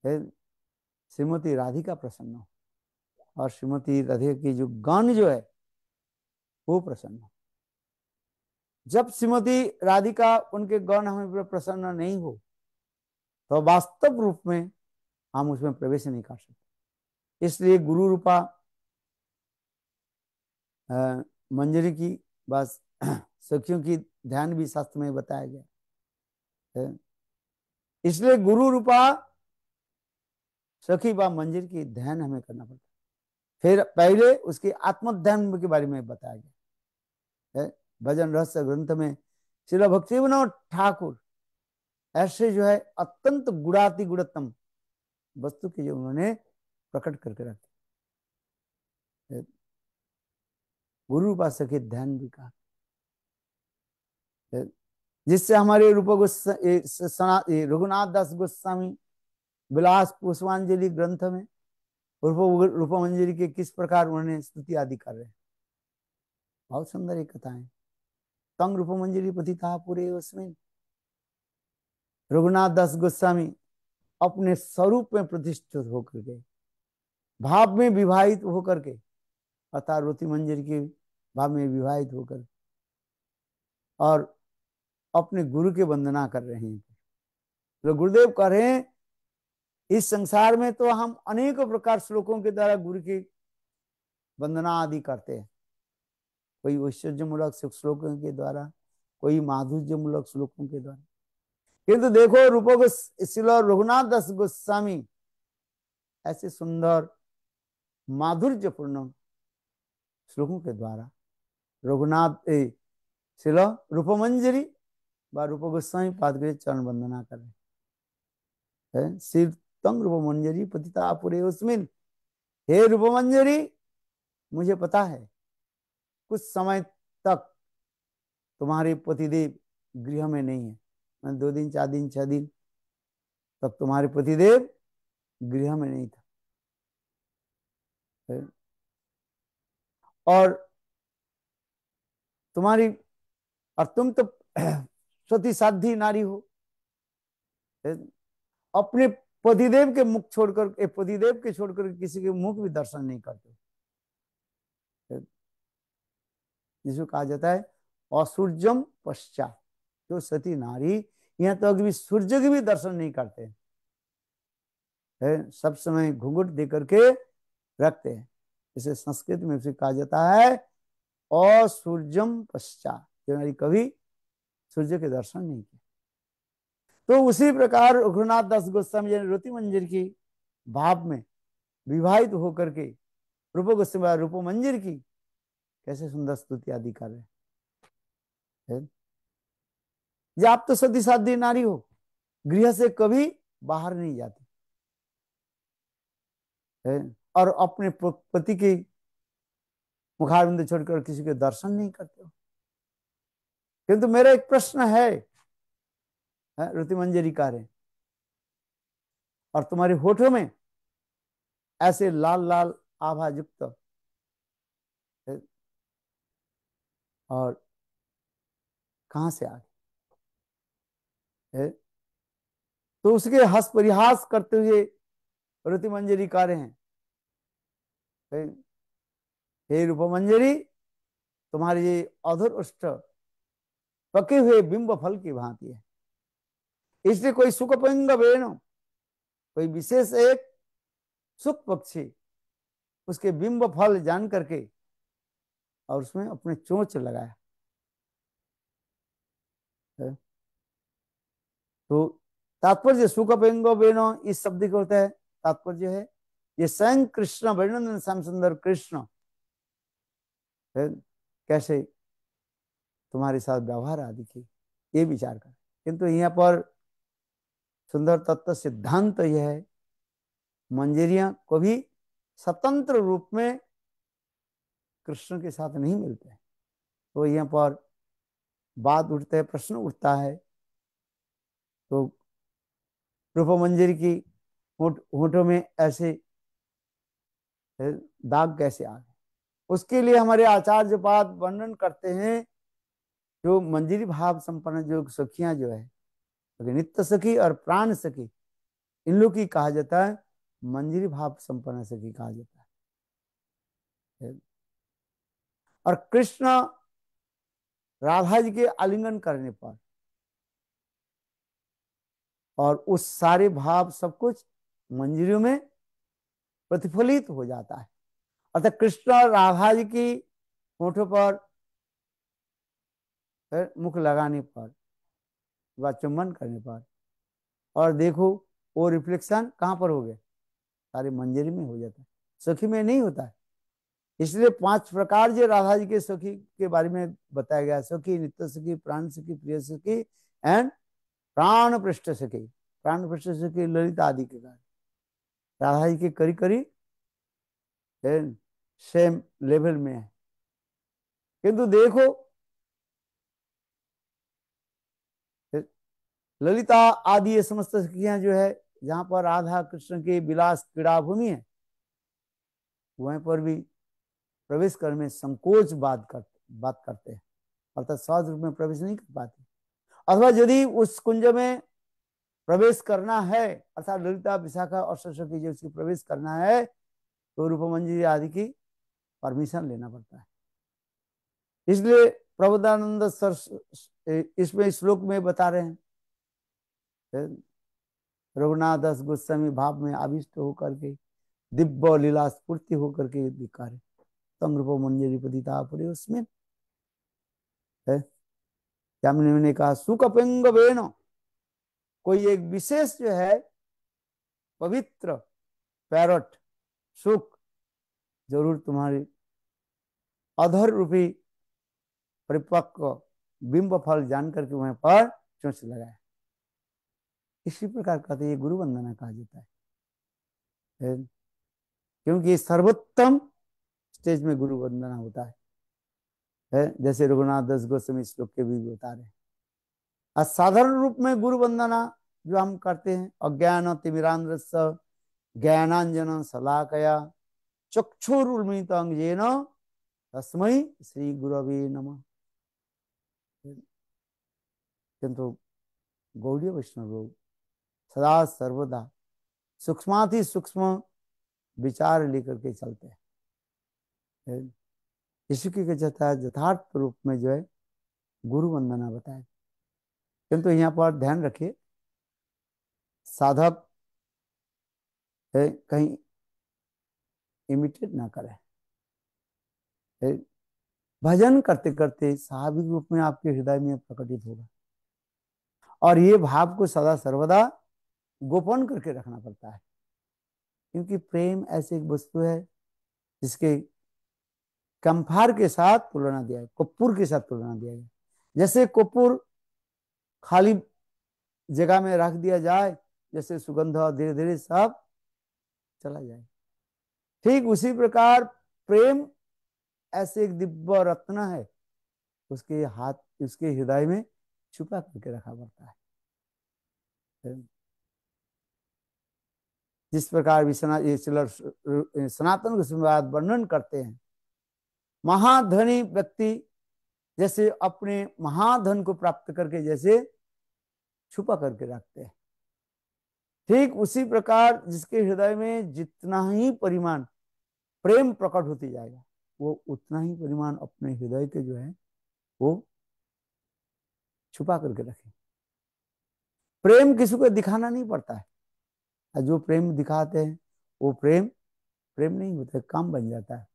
है, श्रीमती राधिका प्रसन्न हो, और श्रीमती राधिका की जो गण जो है वो प्रसन्न हो। जब श्रीमती राधिका उनके गण हमें प्रसन्न नहीं हो तो वास्तव रूप में हम उसमें प्रवेश नहीं कर सकते। इसलिए गुरु रूपा मंजरी की बस सखियों की ध्यान भी शास्त्र में बताया गया है। इसलिए गुरु रूपा सखी व मंजरी की ध्यान हमें करना पड़ता है। फिर पहले उसके आत्मध्यान के बारे में बताया गया है। भजन रहस्य ग्रंथ में श्रील भक्तिविनोद ठाकुर ऐसे जो है अत्यंत गुणाति गुणतम वस्तु की जो उन्होंने प्रकट करके रखी, गुरु उपासक के ध्यान भी कहा, जिससे हमारे रघुनाथ दास गोस्वामी विलास पुष्पांजलि ग्रंथ में रूपमंजरी के किस प्रकार उन्होंने स्तुति आदि कर रहे हैं। बहुत सुंदर एक कथाएं। तंग रूपमंजरी पतिता पूरे उसमें रघुनाथ दास गोस्वामी अपने स्वरूप में प्रतिष्ठित होकर के, भाव में विवाहित होकर के, अर्थात रोती मंजरी के भाव में विवाहित होकर और अपने गुरु के वंदना कर रहे हैं। तो गुरुदेव कह रहे हैं इस संसार में तो हम अनेक प्रकार श्लोकों के द्वारा गुरु की वंदना आदि करते हैं, कोई ऐश्वर्यमूलक श्लोकों के द्वारा, कोई माधुर्यमूलक श्लोकों के द्वारा, किंतु देखो रूप श्रील रघुनाथ दास गोस्वामी ऐसे सुंदर माधुर्यपूर्ण श्लोकों के द्वारा रघुनाथ श्रील रूपमंजरी व रूप गोस्वामी पाद के चरण वंदना कर रहे हैं। श्री तंग रूपमंजरी पतिता पुरे उसमिन हे रूपमंजरी, मुझे पता है कुछ समय तक तुम्हारे पतिदेव गृह में नहीं है, मैं 2 दिन 4 दिन 6 दिन तब तुम्हारे पतिदेव गृह में नहीं था। और तुम्हारी, और तुम तो सती साध्वी नारी हो, अपने पतिदेव के मुख छोड़कर, पतिदेव के छोड़कर किसी के मुख भी दर्शन नहीं करते, जिसको कहा जाता है असुर्जम पश्चात। जो सती नारी यहाँ तो अभी सूर्य के भी दर्शन नहीं करते है, सब समय घूंघट दे करके रखते हैं। इसे संस्कृत में उसे कहा जाता है असुर्जम पश्चात, जो नारी कभी सूर्य के दर्शन नहीं किए। तो उसी प्रकार रघुनाथ दास गोस्वामी जी ने रति मंजरी की भाव में विवाहित होकर के रूप गोस्वामी रूप मंजरी की कैसे सुंदर स्तुति आदि कर रहे हैं। जी आप तो सती साध्वी नारी हो, गृह से कभी बाहर नहीं जाती है, और अपने पति के मुखारबिंद छोड़कर किसी के दर्शन नहीं करते हो। किंतु मेरा एक प्रश्न है, रति मंजरी का है, और तुम्हारे होठों में ऐसे लाल लाल आभा युक्त और कहां से आ गए? तो उसके हंस परिहास करते हुए रति मंजरी का रहे हैं, हे रूप मंजरी, तुम्हारे ये अधर उष्ट पके हुए बिंब फल की भांति है, इसलिए कोई सुखपिंग बेनो, कोई विशेष एक सुख पक्षी उसके बिंब फल जान करके और उसमें अपने चोंच लगाया। तो तात्पर्य सुखपिंग बेनो इस शब्द का होता है, तात्पर्य है ये स्वयं कृष्ण वर्णन श्याम सुंदर कृष्ण कैसे तुम्हारे साथ व्यवहार आदि की ये विचार कर। किंतु यहाँ पर सुंदर तत्व सिद्धांत यह है, मंजरियां कभी स्वतंत्र रूप में कृष्ण के साथ नहीं मिलते। तो यहाँ पर बात उठते है, प्रश्न उठता है, तो रूप मंजरी की होठों में ऐसे दाग कैसे आ गए? उसके लिए हमारे आचार्य पाद वर्णन करते हैं, जो मंजरी भाव संपन्न जो सखियां जो है, नित्य सखी और प्राण सखी, इन लोग की कहा जाता है मंजरी भाव संपन्न सखी कहा जाता है। और कृष्ण राधा जी के आलिंगन करने पर और उस सारे भाव सब कुछ मंजरियों में प्रतिफलित हो जाता है। अर्थात कृष्ण राधा जी की होठों पर मुख लगाने पर व चुम्बन करने पर, और देखो वो रिफ्लेक्शन कहां पर हो गए? सारे मंजरी में हो जाता है, सखी में नहीं होता है। इसलिए 5 प्रकार जो राधा जी के सखी के बारे में बताया गया, सखी, नित्य सखी, प्राण सखी, प्रिय सखी एंड प्राण पृष्ठ सखी। प्राण पृष्ठ सखी ललिता आदि के कारण राधा जी के करी करी सेम लेवल में है। किंतु देखो ललिता आदि ये समस्त सखियां जो है, जहां पर राधा कृष्ण की विलास क्रीड़ा भूमि है, वहीं पर भी प्रवेश करने में संकोच बात करते हैं, अर्थात सहज रूप में प्रवेश नहीं कर पाते। अथवा यदि उस कुंज में प्रवेश करना है, अर्थात ललिता, विशाखा और सरस्वती जी उसकी प्रवेश करना है, तो रूप मंजरी आदि की परमिशन लेना पड़ता है। इसलिए प्रबोधानंद सर इसमें श्लोक में बता रहे हैं, रघुनाथ दास गोस्वामी भाव में आविष्ट होकर के दिव्य लीला स्फूर्ति होकर के दिखा रहे तम रूप मंजरी पतिता पड़े उसमें है। ने कहा सुकपिंग बेनो, कोई एक विशेष जो है पवित्र पैरट सुख जरूर तुम्हारी अधर रूपी परिपक्व बिंब फल जान करके वहां पर चोंच लगाया। इसी प्रकार कहते ये गुरु वंदना कहा जाता है। क्योंकि सर्वोत्तम स्टेज में गुरु वंदना होता है, जैसे रघुनाथ दास गोस्वामी श्लोक के भी बता रहे हैं। और साधारण रूप में गुरु वंदना जो हम करते हैं, अज्ञान तिमिरांध्रस्य ज्ञानांजन शलाकया चक्षुरुन्मीलितं येन तस्मै श्री गुरवे नमः। किंतु गौड़ीय वैष्णव लोग सदा सर्वदा सूक्ष्माति सूक्ष्म विचार लेकर के चलते हैं। इसी के यथार्थ रूप में जो है गुरु वंदना बताए। किंतु यहाँ पर ध्यान रखिए, साधक कहीं इमिटेट ना करे। भजन करते करते स्वाभाविक रूप में आपके हृदय में प्रकटित होगा, और ये भाव को सदा सर्वदा गोपन करके रखना पड़ता है। क्योंकि प्रेम ऐसी एक वस्तु है जिसके कम्फार के साथ तुलना दिया है, कपूर के साथ तुलना दिया है। जैसे कपूर खाली जगह में रख दिया जाए, जैसे सुगंध धीरे धीरे सब चला जाए, ठीक उसी प्रकार प्रेम ऐसे एक दिव्य रत्न है, उसके हाथ उसके हृदय में छुपा करके रखा पड़ता है। जिस प्रकार सनातन गोस्वामी वर्णन करते हैं, महाधनी व्यक्ति जैसे अपने महाधन को प्राप्त करके जैसे छुपा करके रखते हैं, ठीक उसी प्रकार जिसके हृदय में जितना ही परिमाण प्रेम प्रकट होती जाएगा, वो उतना ही परिमाण अपने हृदय के जो है वो छुपा करके रखे। प्रेम किसी को दिखाना नहीं पड़ता है, और जो प्रेम दिखाते हैं वो प्रेम प्रेम नहीं होता है, काम बन जाता है।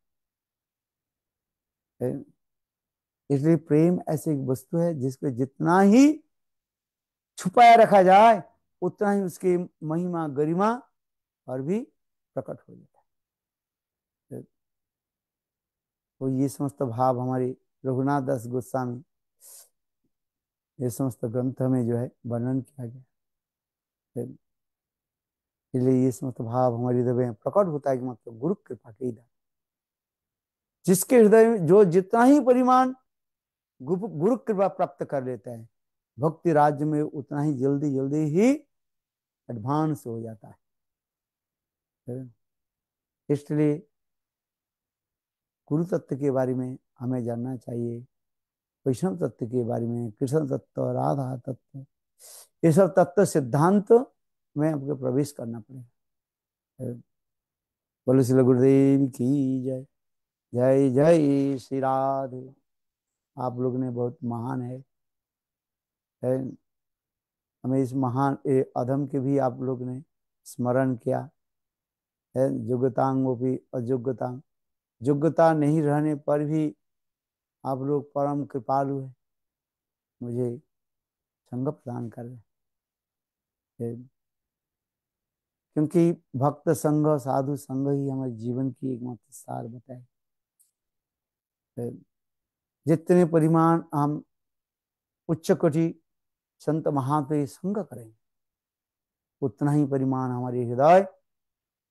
इसलिए प्रेम ऐसी एक वस्तु है जिसको जितना ही छुपाया रखा जाए उतना ही उसकी महिमा गरिमा और भी प्रकट हो जाता है। तो ये समस्त भाव हमारे रघुनाथ दास गोस्वामी ये समस्त ग्रंथ में जो है वर्णन किया गया। इसलिए ये समस्त भाव हमारे हृदय में प्रकट होता है कि मतलब गुरु कृपा के इधर जिसके हृदय में जो जितना ही परिमाण गुरु कृपा प्राप्त कर लेता है, भक्ति राज्य में उतना ही जल्दी जल्दी ही एडवांस हो जाता है। इसलिए गुरु तत्व के बारे में हमें जानना चाहिए, वैष्णव तत्व के बारे में, कृष्ण तत्व, राधा तत्व, ये सब तत्व सिद्धांत में आपको प्रवेश करना पड़ेगा। बोलो श्री गुरुदेव की जय। जय जय श्री राधे। आप लोग ने बहुत महान है, हमें इस महान अधम के भी आप लोग ने स्मरण किया है। योग्यतांगों भी अयोग्यता, योग्यता नहीं रहने पर भी आप लोग परम कृपालु है, मुझे संग प्रदान कर रहे हैं। क्योंकि भक्त संग साधु संग ही हमारे जीवन की एकमात्र सार बताए। जितने परिमाण हम उच्च कोटि संत महात्मा संग करेंगे उतना ही परिमाण हमारे हृदय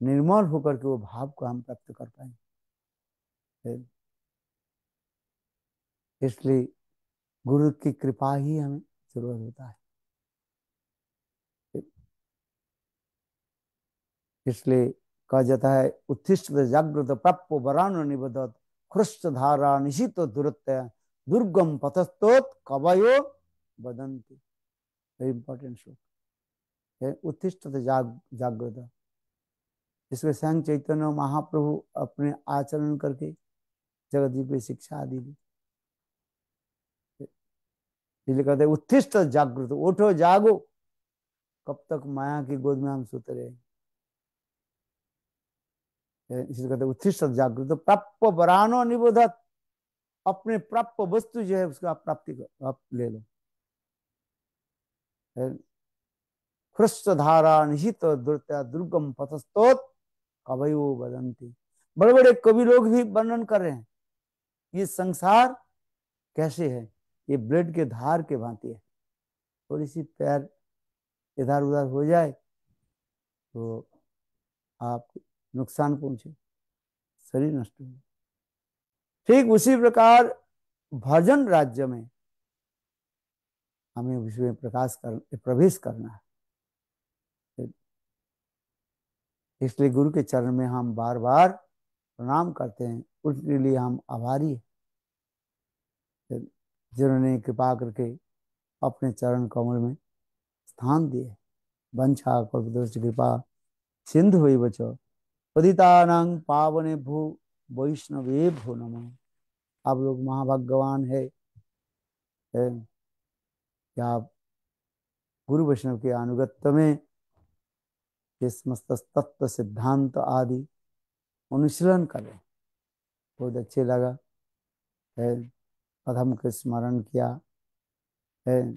निर्मल होकर के वो भाव को हम प्राप्त कर पाएंगे। इसलिए गुरु की कृपा ही हमें जरूरत होता है। इसलिए कहा जाता है उत्तिष्ठ जागृत प्राप्य वरान निबद्धत ख्रुष्ट धारा निशित दुरत्य दुर्गम पथस्तोत कवयो वदन्ति। वेरी इंपॉर्टेंट श्लोक है, उत्तिष्ठ जागृत। इसमें स्वयं चैतन्य महाप्रभु अपने आचरण करके जगत जी को शिक्षा आदि दी। इसलिए कहते हैं उत्तिष्ठ जागृत, उठो जागो, कब तक माया की गोद में हम सोते रहे। इसलिए कहते हैं उत्तिष्ठ जागृत प्राप्य वरानो निबोधत, अपने प्राप्य वस्तु जो है उसको आप प्राप्ति कर आप ले लो। ख्रुष्ट धारा निहित दुर्त्या दुर्गम पथस्तोत कवयो वदन्ति। बड़े बड़े कवि लोग भी वर्णन कर रहे हैं ये संसार कैसे है, ये ब्लड के धार के भांति है। थोड़ी सी पैर इधर उधर हो जाए तो आप नुकसान पहुंचे। शरीर नष्ट हो। ठीक उसी प्रकार भजन राज्य में हमें उसमें प्रवेश करना है। इसलिए गुरु के चरण में हम बार बार प्रणाम करते हैं, उसके लिए हम आभारी हैं जिन्होंने कृपा करके अपने चरण कमल में स्थान दिए। वंशा कल्पतरुश्च कृपा सिंधु हुई बचो पतितानां पावने भू वैष्णवे भो नमः। आप लोग महाभाग्यवान है कि आप गुरु वैष्णव के अनुगत्य में ये समस्त तत्व सिद्धांत आदि अनुशीलन करें। बहुत अच्छे लगा है, कदम के स्मरण किया है,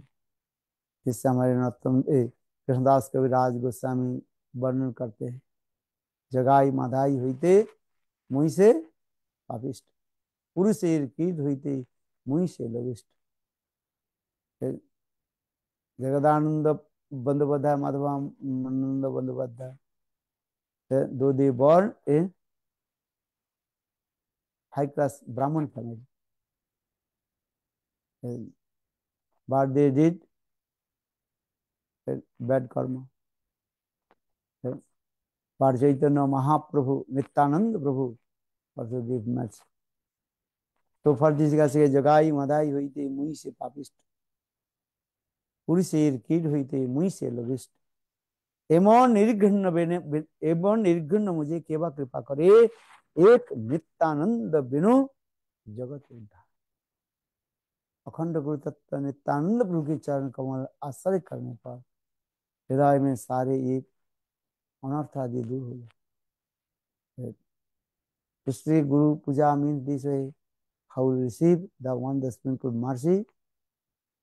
जिससे हमारे नरोत्तम कृष्णदास कविराज गोस्वामी वर्णन करते हैं, जगाई माधाई हुईते मुँह से पापिष्ट, पुरुषेर कीद हुईते मुँह से लविष्ट। जगदानंद बंदोबध्याय माधवानंद बंदोबध्याय, दो दे born in high class Brahmin family, but they did bad karma. But Chaitanya Mahaprabhu, Nityananda Prabhu also gave mercy. तो फर्ज जिसका से जगाई मदाई हुई थी मुँह से पापिष्ट, पुरुषेर कीड हुई थी मुँह से लविष्ट। एवं निर्घृण मुझे केवा कृपा करे, एक नित्यानंद बिनु जगत उद्धार। अखंड गुरु तत्व नित्यानंद प्रभु के चरण कमल आश्रय करने पर हृदय में सारे एक अनर्थ आदि दूर हो जाए। इसलिए गुरु पूजा means this way, how we receive the one the sprinkled mercy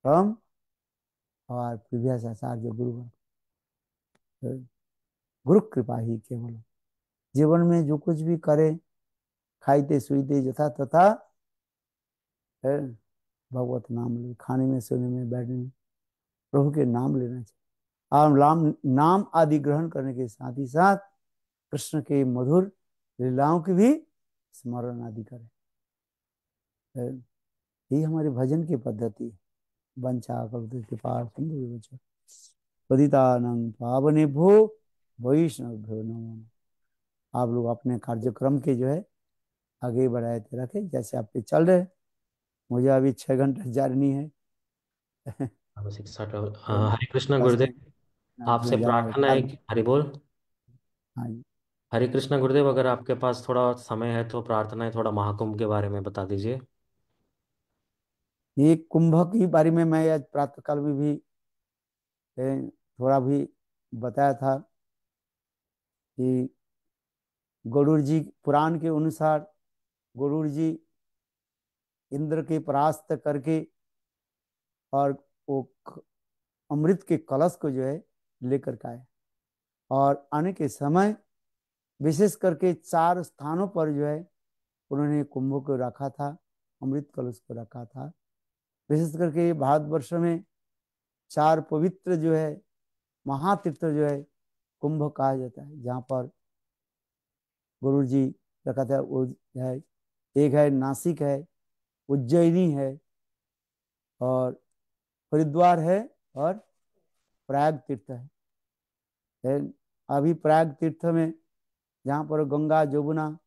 from our previous आचार्य गुरु। गुरु कृपा ही केवल जीवन में जो कुछ भी करे, खाइते सुईते यथा तथा भगवत नाम ले, खाने में सोने में बैठने में प्रभु के नाम लेना चाहिए। और नाम आदि ग्रहण करने के साथ ही साथ कृष्ण के मधुर लीलाओं की भी स्मरण आदि करें। यही हमारे भजन की पद्धति है। वंशा कृपा सिंधु पतितानां पावनेभ्यो वैष्णवेभ्यो नमो नमः। आप लोग अपने कार्यक्रम के जो है आगे बढ़ाते रखें जैसे आपके चल रहे। मुझे अभी 6 घंटा जर्नी है। हरे कृष्ण गुरुदेव, आपसे प्रार्थना है कि हरि बोल। हाँ जी, हरे कृष्ण गुरुदेव, अगर आपके पास थोड़ा समय है तो प्रार्थना है थोड़ा महाकुंभ के बारे में बता दीजिए। ये कुंभ के बारे में मैं आज प्रातःकाल में भी थोड़ा भी बताया था कि गरुड़ जी पुराण के अनुसार गरुड़ जी इंद्र के परास्त करके और वो अमृत के कलश को जो है लेकर के आए, और आने के समय विशेष करके 4 स्थानों पर जो है उन्होंने कुंभ को रखा था, अमृत कलश को रखा था। विशेष करके भारतवर्ष में 4 पवित्र जो है महातीर्थ जो है कुंभ कहा जाता है, जहाँ पर गुरु जी रखा था। वो है, एक है नासिक है, उज्जैनी है, और हरिद्वार है, और प्रयाग तीर्थ है। अभी प्रयाग तीर्थ में जहाँ पर गंगा जमुना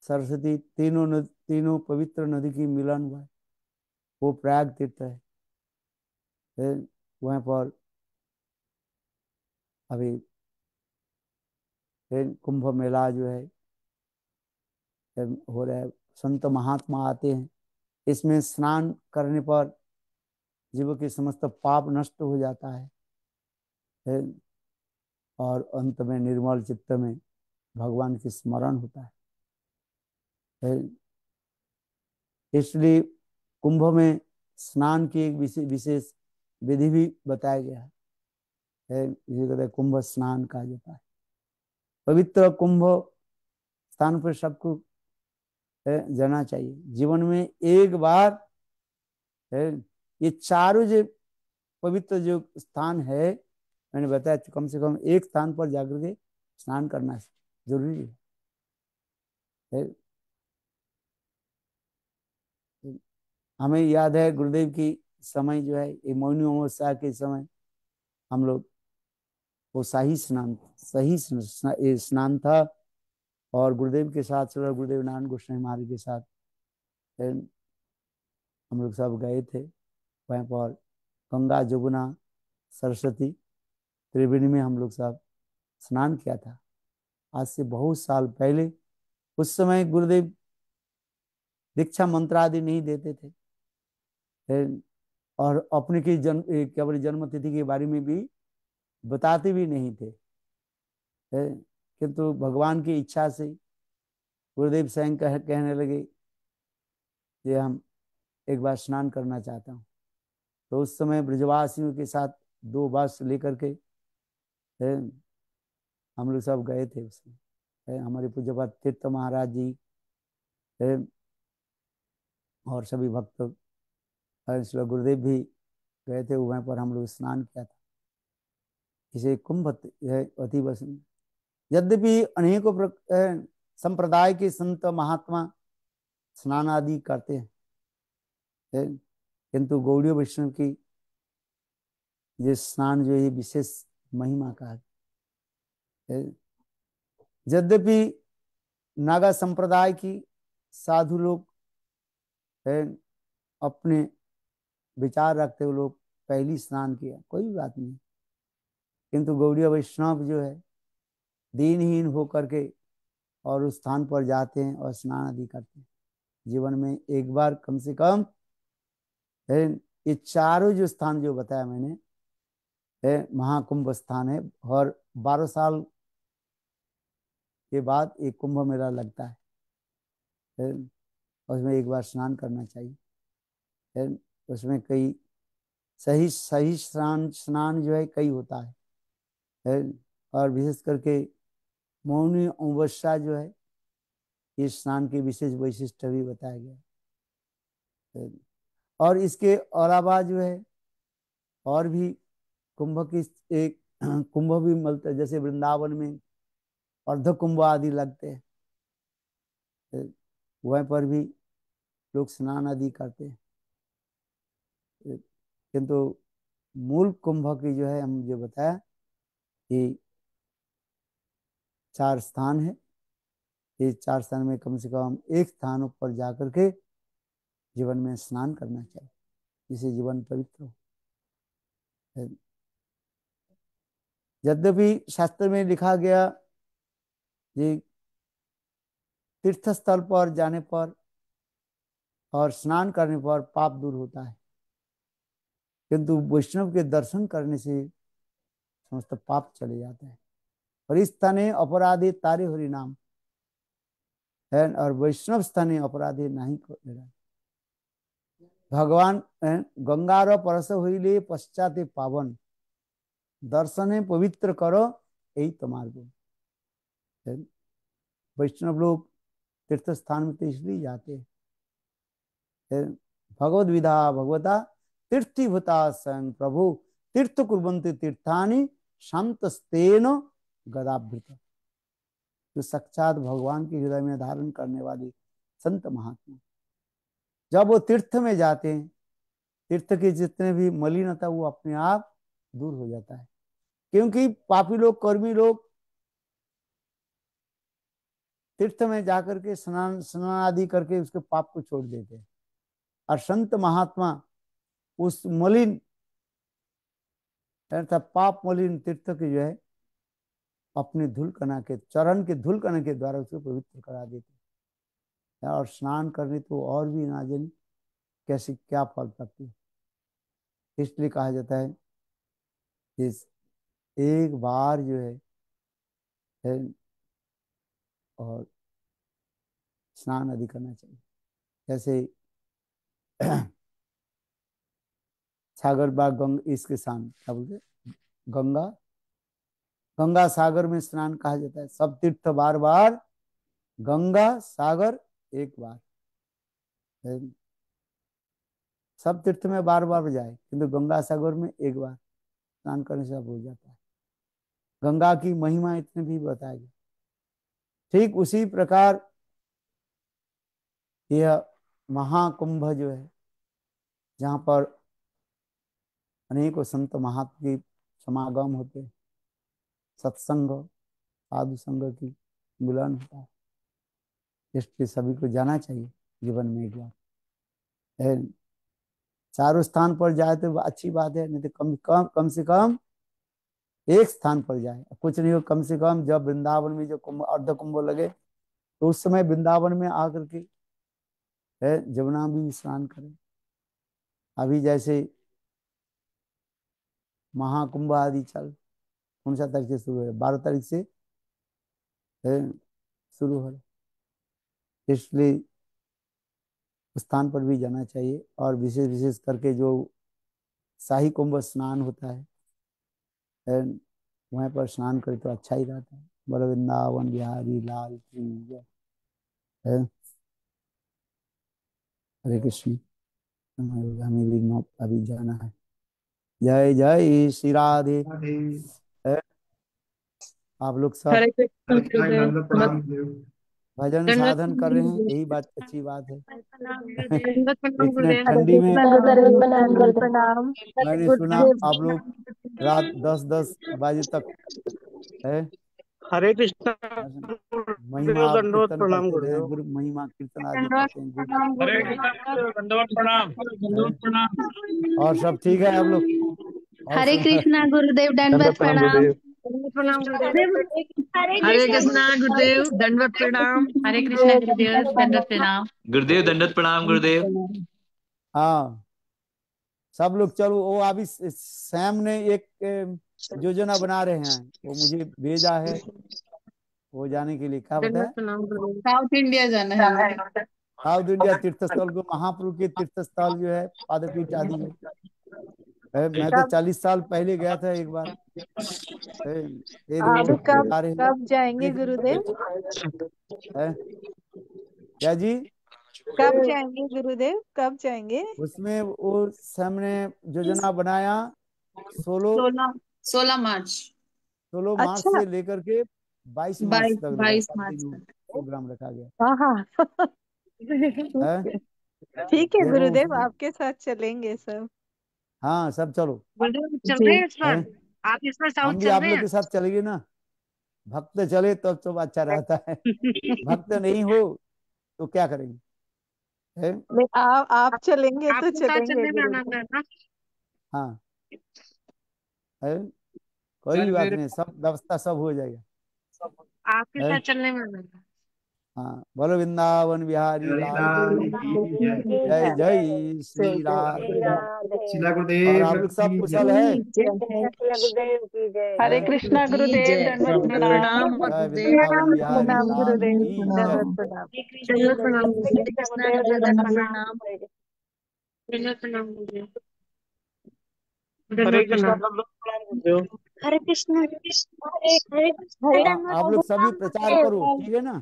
सरस्वती तीनों पवित्र नदी की मिलन हुआ है, वो प्रयाग तीर्थ है। वहाँ पर अभी कुंभ मेला जो है हो रहा है। संत महात्मा आते हैं, इसमें स्नान करने पर जीव के समस्त पाप नष्ट हो जाता है, और अंत में निर्मल चित्त में भगवान की स्मरण होता है। इसलिए कुंभ में स्नान की एक विशेष विधि भी बताया गया है, इसे कहते हैं कुंभ स्नान कहा जाता है। पवित्र कुंभ स्थान पर सबको जाना चाहिए जीवन में एक बार। ये चारों जो पवित्र जो स्थान है मैंने बताया, कम से कम एक स्थान पर जाकर के स्नान करना जरूरी है। हमें याद है गुरुदेव की समय जो है ये मौनी अमावस्या के समय हम लोग वो सही स्नान था, और गुरुदेव के साथ चलो गुरुदेव नारायण गोस्वामी महाराज के साथ हम लोग सब गए थे वहाँ पर। गंगा जमुना सरस्वती त्रिवेणी में हम लोग सब स्नान किया था, आज से बहुत साल पहले। उस समय गुरुदेव दीक्षा मंत्र आदि नहीं देते थे, और अपने की क्या बोले जन्म तिथि के बारे में भी बताते भी नहीं थे, किंतु भगवान की इच्छा से गुरुदेव स्वयं कहने लगे कि हम एक बार स्नान करना चाहता हूँ। तो उस समय ब्रजवासियों के साथ 2 बस लेकर के हम लोग सब गए थे उसमें। हमारे पूज्यपाद तीर्थ महाराज जी और सभी भक्त गुरुदेव भी गए थे, वहाँ पर हम लोग स्नान किया था। इसे कुंभ अति वसन। यद्यपि अनेकों संप्रदाय के संत महात्मा स्नान आदि करते हैं, किंतु गौड़ीय वैष्णव की ये स्नान जो है विशेष महिमा का है। यद्यपि नागा संप्रदाय की साधु लोग अपने विचार रखते हुए लोग पहली स्नान किया, कोई बात नहीं, किंतु गौड़ीय वैष्णव जो है दीनहीन होकर के और उस स्थान पर जाते हैं और स्नान आदि करते हैं। जीवन में एक बार कम से कम ये चारों जो स्थान जो बताया मैंने महाकुंभ स्थान है, और 12 साल के बाद एक कुंभ मेला लगता है, उसमें एक बार स्नान करना चाहिए। उसमें कई सही सही स्नान जो है कई होता है, और विशेष करके मौनी अमावस्या जो है इस स्नान की विशेष वैशिष्ट भी बताया गया है। और इसके अलावा जो है और भी कुंभ की एक कुंभ भी मिलता है, जैसे वृंदावन में अर्ध कुंभ आदि लगते हैं, वहाँ पर भी लोग स्नान आदि करते हैं, किंतु मूल कुंभ की जो है हम जो बताया कि 4 स्थान है। ये 4 स्थान में कम से कम एक स्थान पर जाकर के जीवन में स्नान करना चाहिए, जिससे जीवन पवित्र हो। यद्यपि शास्त्र में लिखा गया ये तीर्थ स्थल पर जाने पर और स्नान करने पर पाप दूर होता है, किंतु वैष्णव के दर्शन करने से समस्त पाप चले जाते हैं। और इस स्थाने अपराधी तारे हरि नाम है, और वैष्णव स्थाने अपराधी नहीं भगवान गंगार परस होइले पश्चाते पावन दर्शने पवित्र करो यही तुम्हारे गुण। वैष्णव लोग तीर्थ स्थान में तो इसलिए जाते हैं, भगवद विधा भगवता तीर्थीभूता स्वयं प्रभु तीर्थ कुर्वन्ति तीर्थानि शांतस्तेन गदाभृत। जो साक्षात भगवान के हृदय में धारण करने वाली संत महात्मा जब वो तीर्थ में जाते हैं, तीर्थ के जितने भी मलिनता वो अपने आप दूर हो जाता है, क्योंकि पापी लोग कर्मी लोग तीर्थ में जाकर के स्नान आदि करके उसके पाप को छोड़ देते हैं, और संत महात्मा उस मलिन अर्थात पाप मलिन तीर्थ के जो है अपने धूल कणा के चरण के धूल कणा के द्वारा उसको पवित्र करा देते हैं, और स्नान करने तो और भी ना जाने कैसे क्या फल प्राप्ति है। इसलिए कहा जाता है इस एक बार जो है और स्नान आदि करना चाहिए। जैसे सागर बाग इसके साथ क्या बोलते गंगा गंगा सागर में स्नान कहा जाता है। सब तीर्थ बार बार गंगा सागर एक बार, सब तीर्थ में बार बार जाए किंतु गंगा सागर में एक बार स्नान करने से सब हो जाता है। गंगा की महिमा इतने भी बताया गया। ठीक उसी प्रकार यह महाकुंभ जो है, जहाँ पर अनेकों संत महात्मा के समागम होते हैं, सत्संग साधु संग की मिलन होता है, इसलिए सभी को जाना चाहिए जीवन में एक बार। चारों स्थान पर जाए तो अच्छी बात है, नहीं तो कम से कम एक स्थान पर जाए। कुछ नहीं हो, कम से कम जब वृंदावन में जो कुंभ अर्ध कुंभ लगे तो उस समय वृंदावन में आकर के जमुना भी स्नान करें। अभी जैसे महाकुंभ आदि चल, कौन सा तारीख से शुरू है? 12 तारीख से शुरू हो रहा, इसलिए उस स्थान पर भी जाना चाहिए। और विशेष विशेष करके जो शाही कुंभ स्नान होता है वहाँ पर स्नान करे तो अच्छा ही रहता है। बोलो वृंदावन बिहारी लाल की जय। हरे कृष्ण। हमें भी अभी जाना है। जय जय श्री राधे। आप लोग सब हरे कृष्ण गुरुदेव। भजन दंडवत साधन कर रहे हैं, यही बात अच्छी बात है। दंडवत प्रणाम इतने गुरुदेव। ठंडी में प्रणाम मैंने सुना आप लोग रात 10-10 बजे तक है हरे कृष्णा महिमा गुरुदेव, दंडवत कीर्तन प्रणाम करते रहे, गुरुदेव। गुरु महिमा कीर्तन आदि दंडवत करते हैं, प्रणाम हरे गुरु कृष्णा गुरुदेव, दंडवत प्रणाम। है। दंडवत प्रणाम। और सब ठीक है आप लोग? और हरे सुना कृष्णा गुरुदेव, दंडवत दंडवत प्रणाम प्रणाम। गुरुदेव। दंडवत प्रणाम गुरुदेव, गुरुदेव। हरे कृष्णा गुरुदेव, दंडवत प्रणाम। हरे कृष्णा गुरुदेव, दंडवत प्रणाम। गुरुदेव दंडवत प्रणाम गुरुदेव। हाँ सब लोग चलो। वो अभी सैम ने एक योजना बना रहे हैं, वो मुझे भेजा है, वो जाने के लिए क्या दंडवत बताया, प्रणाम गुरुदेव। साउथ इंडिया जाना है। साउथ इंडिया तीर्थ स्थल को, महाप्रभु के तीर्थ स्थल जो है पादपीठ आदि है। मैं तो कब 40 साल पहले गया था एक बार। फिर आप वो कब बता रहे हैं कब जाएंगे देख गुरुदेव? है क्या जी। कब जाएंगे गुरुदेव, कब जाएंगे? उसमें वो सामने योजना बनाया 16 16 मार्च। 16 मार्च अच्छा। से लेकर के 22 मार्च बाईस तक लगा, 22 मार्च कंटिन्यू तक। प्रोग्राम रखा गया हाँ हाँ। है। ठीक है देखो गुरुदेव, उसमें, आपके साथ चलेंगे सब। हाँ सब चलो गुरुदेव चल जी। रहे हैं इस है। बार? आप इस बार साउथ हम भी चल आप रहे लोग हैं? के साथ चलेंगे ना, भक्त चले तब तो अच्छा रहता है। भक्त नहीं हो तो क्या करेंगे है? नहीं, आप चलेंगे तो आपके साथ चलेंगे चलने में आनंद गुरुदेव। है ना? हाँ है, कोई बात नहीं, सब व्यवस्था सब हो जाएगा आपके है। साथ चलने में आनंद है। हाँ बोलो वृंदावन बिहारी लाल की जय। जय जय जय श्री जय राधे। श्री राधे। और आप लोग सब कुशल है? गुरुदेव की जय। हरे है? कृष्णा गुरुदेव, दंडवत प्रणाम। जय गुरुदेव। वृंदावन बिहारी प्रणाम लाल गुरुदेव, की जय। दंडवत प्रणाम। दंडवत प्रणाम गुरुदेव। कृष्णा गुरुदेव, दंडवत प्रणाम। दंडवत प्रणाम गुरुदेव। हरे दंडवत कृष्णा प्रणाम। दंडवत प्रणाम गुरुदेव। हरे कृष्णा, हरे कृष्णा, हरे हाँ दंडवत आप लोग सभी प्रचार प्रणाम। करो, ठीक है ना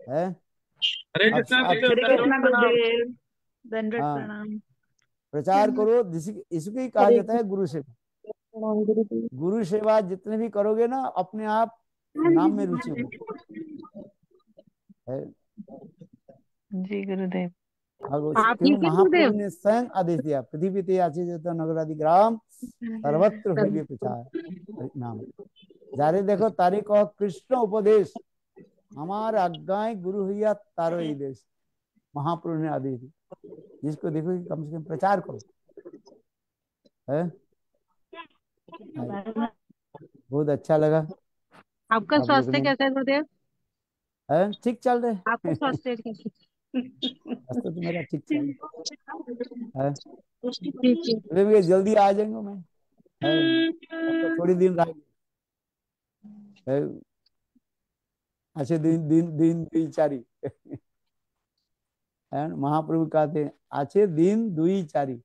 है। हरे अब कृष्णा अब गुरुदेव, हरे दंडवत कृष्णा प्रणाम। गुरुदेव, दंडवत हाँ प्रणाम। प्रचार करो, इसको ही कहा हरे जाता है गुरु सेवा। प्रणाम गुरुदेव। गुरु सेवा जितने भी करोगे ना, अपने आप नाम में रुचि हो है। जी गुरुदेव। आप क्यों ठीक है महाप्रभु गुरुदेव? ने स्वयं आदेश दिया, पृथ्वी ते आचे जत नगरादि ग्राम सर्वत्र हुए प्रचार हरि नाम। जारे देखो तारे कह कृष्ण उपदेश, हमारे आज्ञाएं गुरु हुआ तारो ही देश। महाप्रभु ने आदेश दिया, जिसको देखो कि कम से कम प्रचार करो है। बहुत अच्छा लगा आपका आप लोग स्वास्थ्य ने कैसा है गुरुदेव? है, ठीक चल रहे आपका हैं। स्वास्थ्य कैसा रास्ता तो मेरा ठीक चल रहा है। ठीक है। चलिए भैया जल्दी आ जाएंगे मैं है, अब तो थोड़ी दिन रह गए है। अच्छे दिन दिन दिन दुई-चारी है ना? महाप्रभु कहते हैं अच्छे दिन दुई-चारी।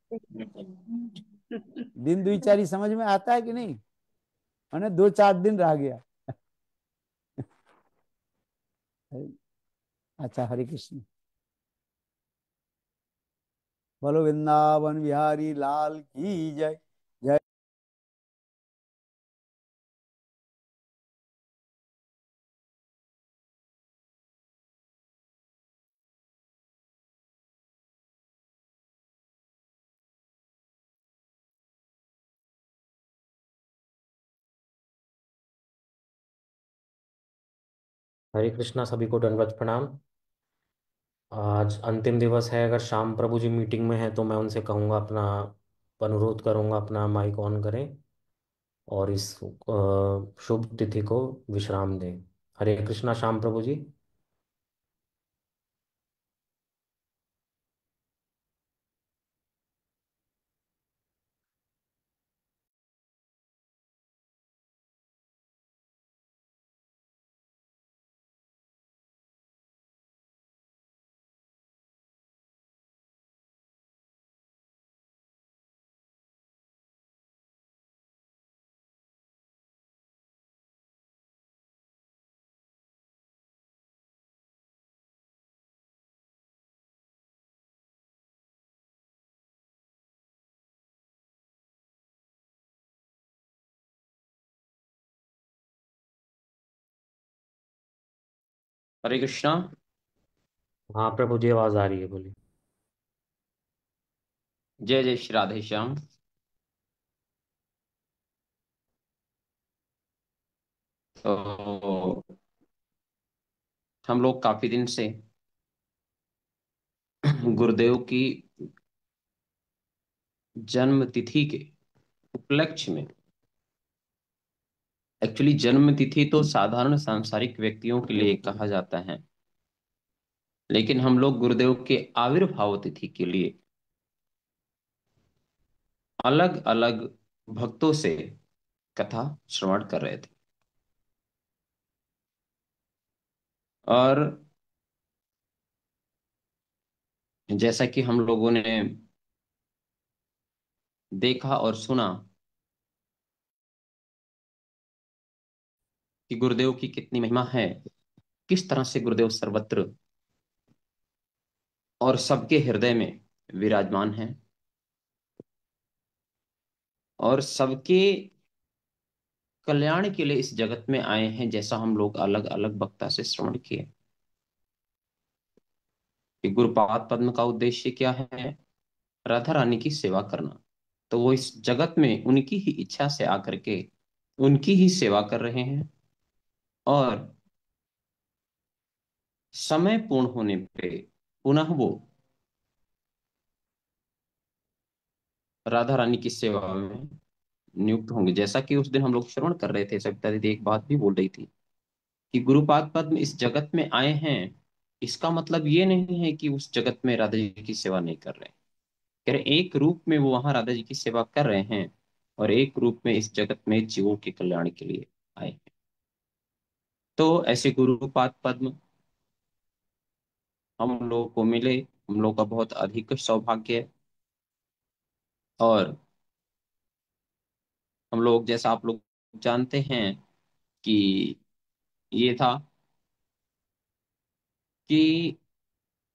दिन दुई-चारी समझ में आता है कि नहीं? मैंने 2-4 दिन रह गया है। अच्छा हरे कृष्ण। बोलो वृंदावन बिहारी लाल की जय। जय हरे कृष्णा, सभी को दंडवत प्रणाम। आज अंतिम दिवस है। अगर श्याम प्रभु जी मीटिंग में हैं तो मैं उनसे कहूँगा, अपना अनुरोध करूँगा, अपना माइक ऑन करें और इस शुभ तिथि को विश्राम दें। हरे कृष्णा श्याम प्रभु जी। हरे कृष्णा। हाँ प्रभु जी, आवाज आ रही है, बोलिए। जय जय श्री राधे श्याम। तो हम लोग काफी दिन से गुरुदेव की जन्म तिथि के उपलक्ष्य में, एक्चुअली जन्म तिथि तो साधारण सांसारिक व्यक्तियों के लिए कहा जाता है, लेकिन हम लोग गुरुदेव के आविर्भाव तिथि के लिए अलग अलग भक्तों से कथा श्रवण कर रहे थे। और जैसा कि हम लोगों ने देखा और सुना कि गुरुदेव की कितनी महिमा है, किस तरह से गुरुदेव सर्वत्र और सबके हृदय में विराजमान है और सबके कल्याण के लिए इस जगत में आए हैं, जैसा हम लोग अलग अलग वक्ता से श्रवण किए कि गुरुपाद पद्म का उद्देश्य क्या है, राधा रानी की सेवा करना। तो वो इस जगत में उनकी ही इच्छा से आकर के उनकी ही सेवा कर रहे हैं और समय पूर्ण होने पे पुनः वो राधा रानी की सेवा में नियुक्त होंगे। जैसा कि उस दिन हम लोग श्रवण कर रहे थे, सविता दीदी एक बात भी बोल रही थी कि गुरुपाद पद्म इस जगत में आए हैं, इसका मतलब ये नहीं है कि उस जगत में राधा जी की सेवा नहीं कर रहे हैं। कह रहे एक रूप में वो वहां राधा जी की सेवा कर रहे हैं और एक रूप में इस जगत में जीवों के कल्याण के लिए आए हैं। तो ऐसे गुरुपाद पद्म हम लोगों को मिले, हम लोग का बहुत अधिक सौभाग्य है। और हम लोग, जैसा आप लोग जानते हैं कि ये था कि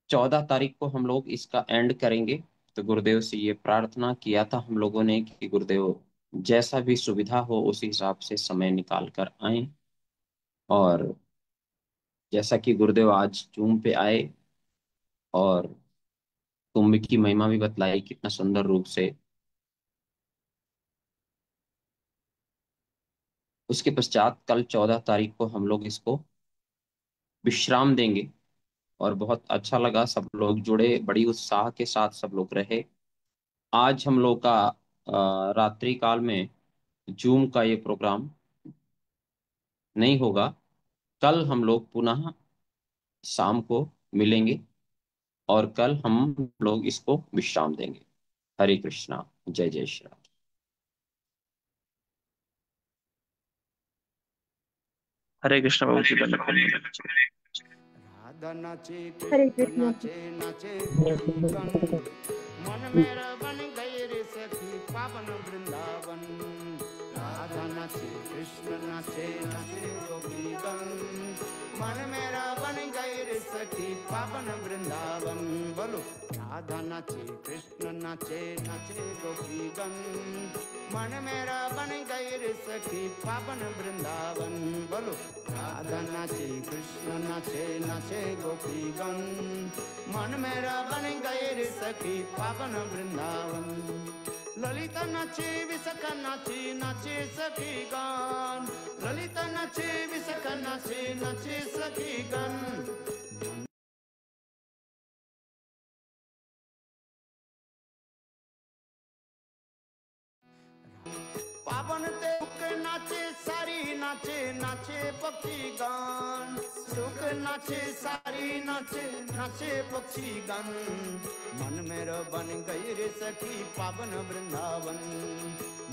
14 तारीख को हम लोग इसका एंड करेंगे। तो गुरुदेव से ये प्रार्थना किया था हम लोगों ने कि गुरुदेव जैसा भी सुविधा हो उस हिसाब से समय निकाल कर आए। और जैसा कि गुरुदेव आज जूम पे आए और कुंभ की महिमा भी बतलाई कितना सुंदर रूप से, उसके पश्चात कल 14 तारीख को हम लोग इसको विश्राम देंगे। और बहुत अच्छा लगा, सब लोग जुड़े, बड़ी उत्साह के साथ सब लोग रहे। आज हम लोग का रात्रि काल में जूम का ये प्रोग्राम नहीं होगा। कल हम लोग पुनः शाम को मिलेंगे और कल हम लोग इसको विश्राम देंगे। हरे कृष्णा। जय जय श्री राम। हरे कृष्ण बाबू जी, दंडवत प्रणाम। राधा नाचे हरे कृष्ण कृष्णा। नाचे नाचे गोपीगण, मन मेरा बन गए रे सखी पावन वृंदावन। राधा नाचे कृष्ण नाचे नाचे गोपीगण, मन मेरा बन गए रे सखी पावन वृंदावन। बोलो राधा नाचे कृष्ण नाचे नाचे गोपीगण, मन मेरा बन गए रे सखी पावन वृंदावन। बोलो राधा नाचे कृष्ण नाचे नाचे गोपीगण, मन मेरा बन गए रे सखी पावन वृंदावन। ललिता नाचे विशाखा नाचे नाचे सखी गण ललिता नाचे विशाखा नाचे नाचे सखी गण पावन ते नाचे सारी नाचे नाचे पक्षी गान सुख नाचे सारी नाचे नाचे पक्षी गान मन मेरा बन गई रे सखी पावन वृंदावन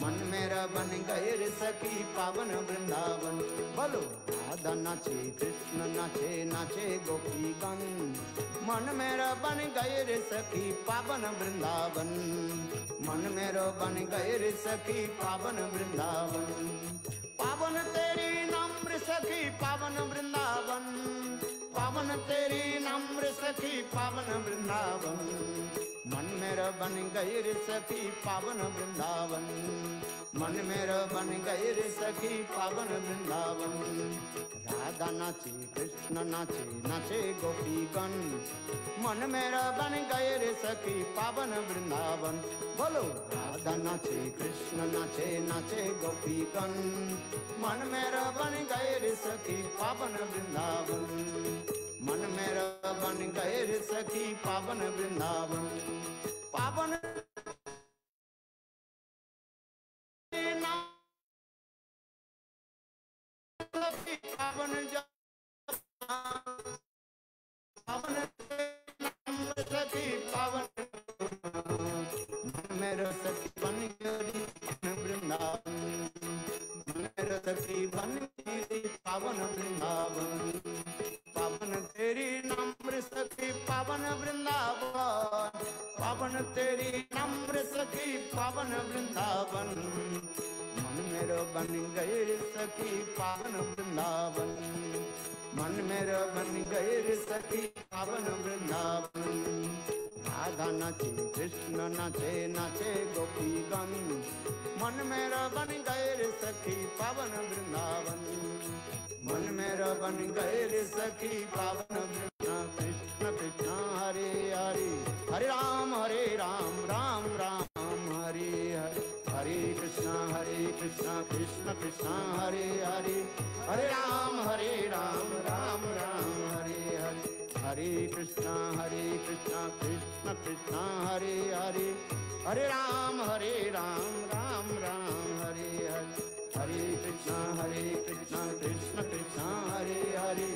मन मेरा बन गए रे सखी पावन वृंदावन बोलो राधा नाचे कृष्ण नाचे नाचे गोपी गण मन मेरा बन गए रे सखी पावन वृंदावन मन मेरा बन गए रे सखी पावन वृंदावन पावन तेरी नम्र सखी पावन वृंदावन पावन तेरी नम्र सखी पावन वृंदावन मन मेरा बन गए रे सखी पावन वृंदावन मन मेरा बन गए रे सखी पावन वृंदावन राधा नाचे कृष्ण नाचे नाचे गोपी गण मन मेरा बन गए रे सखी पावन वृंदावन बोलो राधा नाचे कृष्ण नाचे नाचे गोपी गण मन मेरा बन गए रे सखी पावन वृंदावन मन मेरा बन गए रे सखी पावन वृंदावन पावन पावन पावन सखी पावन मेरा सखी बन गई वृंदावन मेरा सखी बन गई पावन वृंदावन पावन तेरी नम्र सखी पावन वृंदावन पावन तेरी नम्र सखी पावन वृंदावन मन मेरा बन गए रे सखी पावन वृंदावन मन मेरा बन गए रे सखी पावन वृंदावन राधा नाचे कृष्ण नाचे नाचे गोपी गण मन मेरा बन गए रे सखी पावन वृंदावन मन मेरा बन गए रे सखी पावन वृंदावन कृष्ण कृष्ण हरे हरे हरे राम राम राम हरे हरे हरे कृष्ण कृष्ण कृष्ण हरे हरे हरे राम राम राम हरे हरे हरे कृष्ण कृष्ण कृष्ण हरे हरे हरे राम राम राम हरे हरे हरे कृष्ण कृष्ण कृष्ण हरे हरे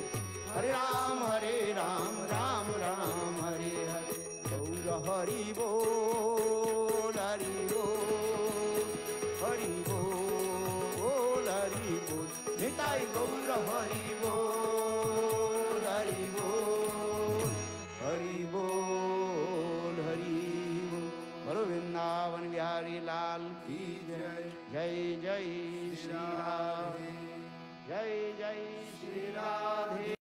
हरे राम राम राम हरे हरे गौर हरि बोल हरि बोल हरि बोल हरि बोल निताई गौर हरि बोल हरि बोल हरि बोल हरि बोल बोलो वृंदावन बिहारी लाल की जय जय जय श्री राधे जय जय श्री राधे।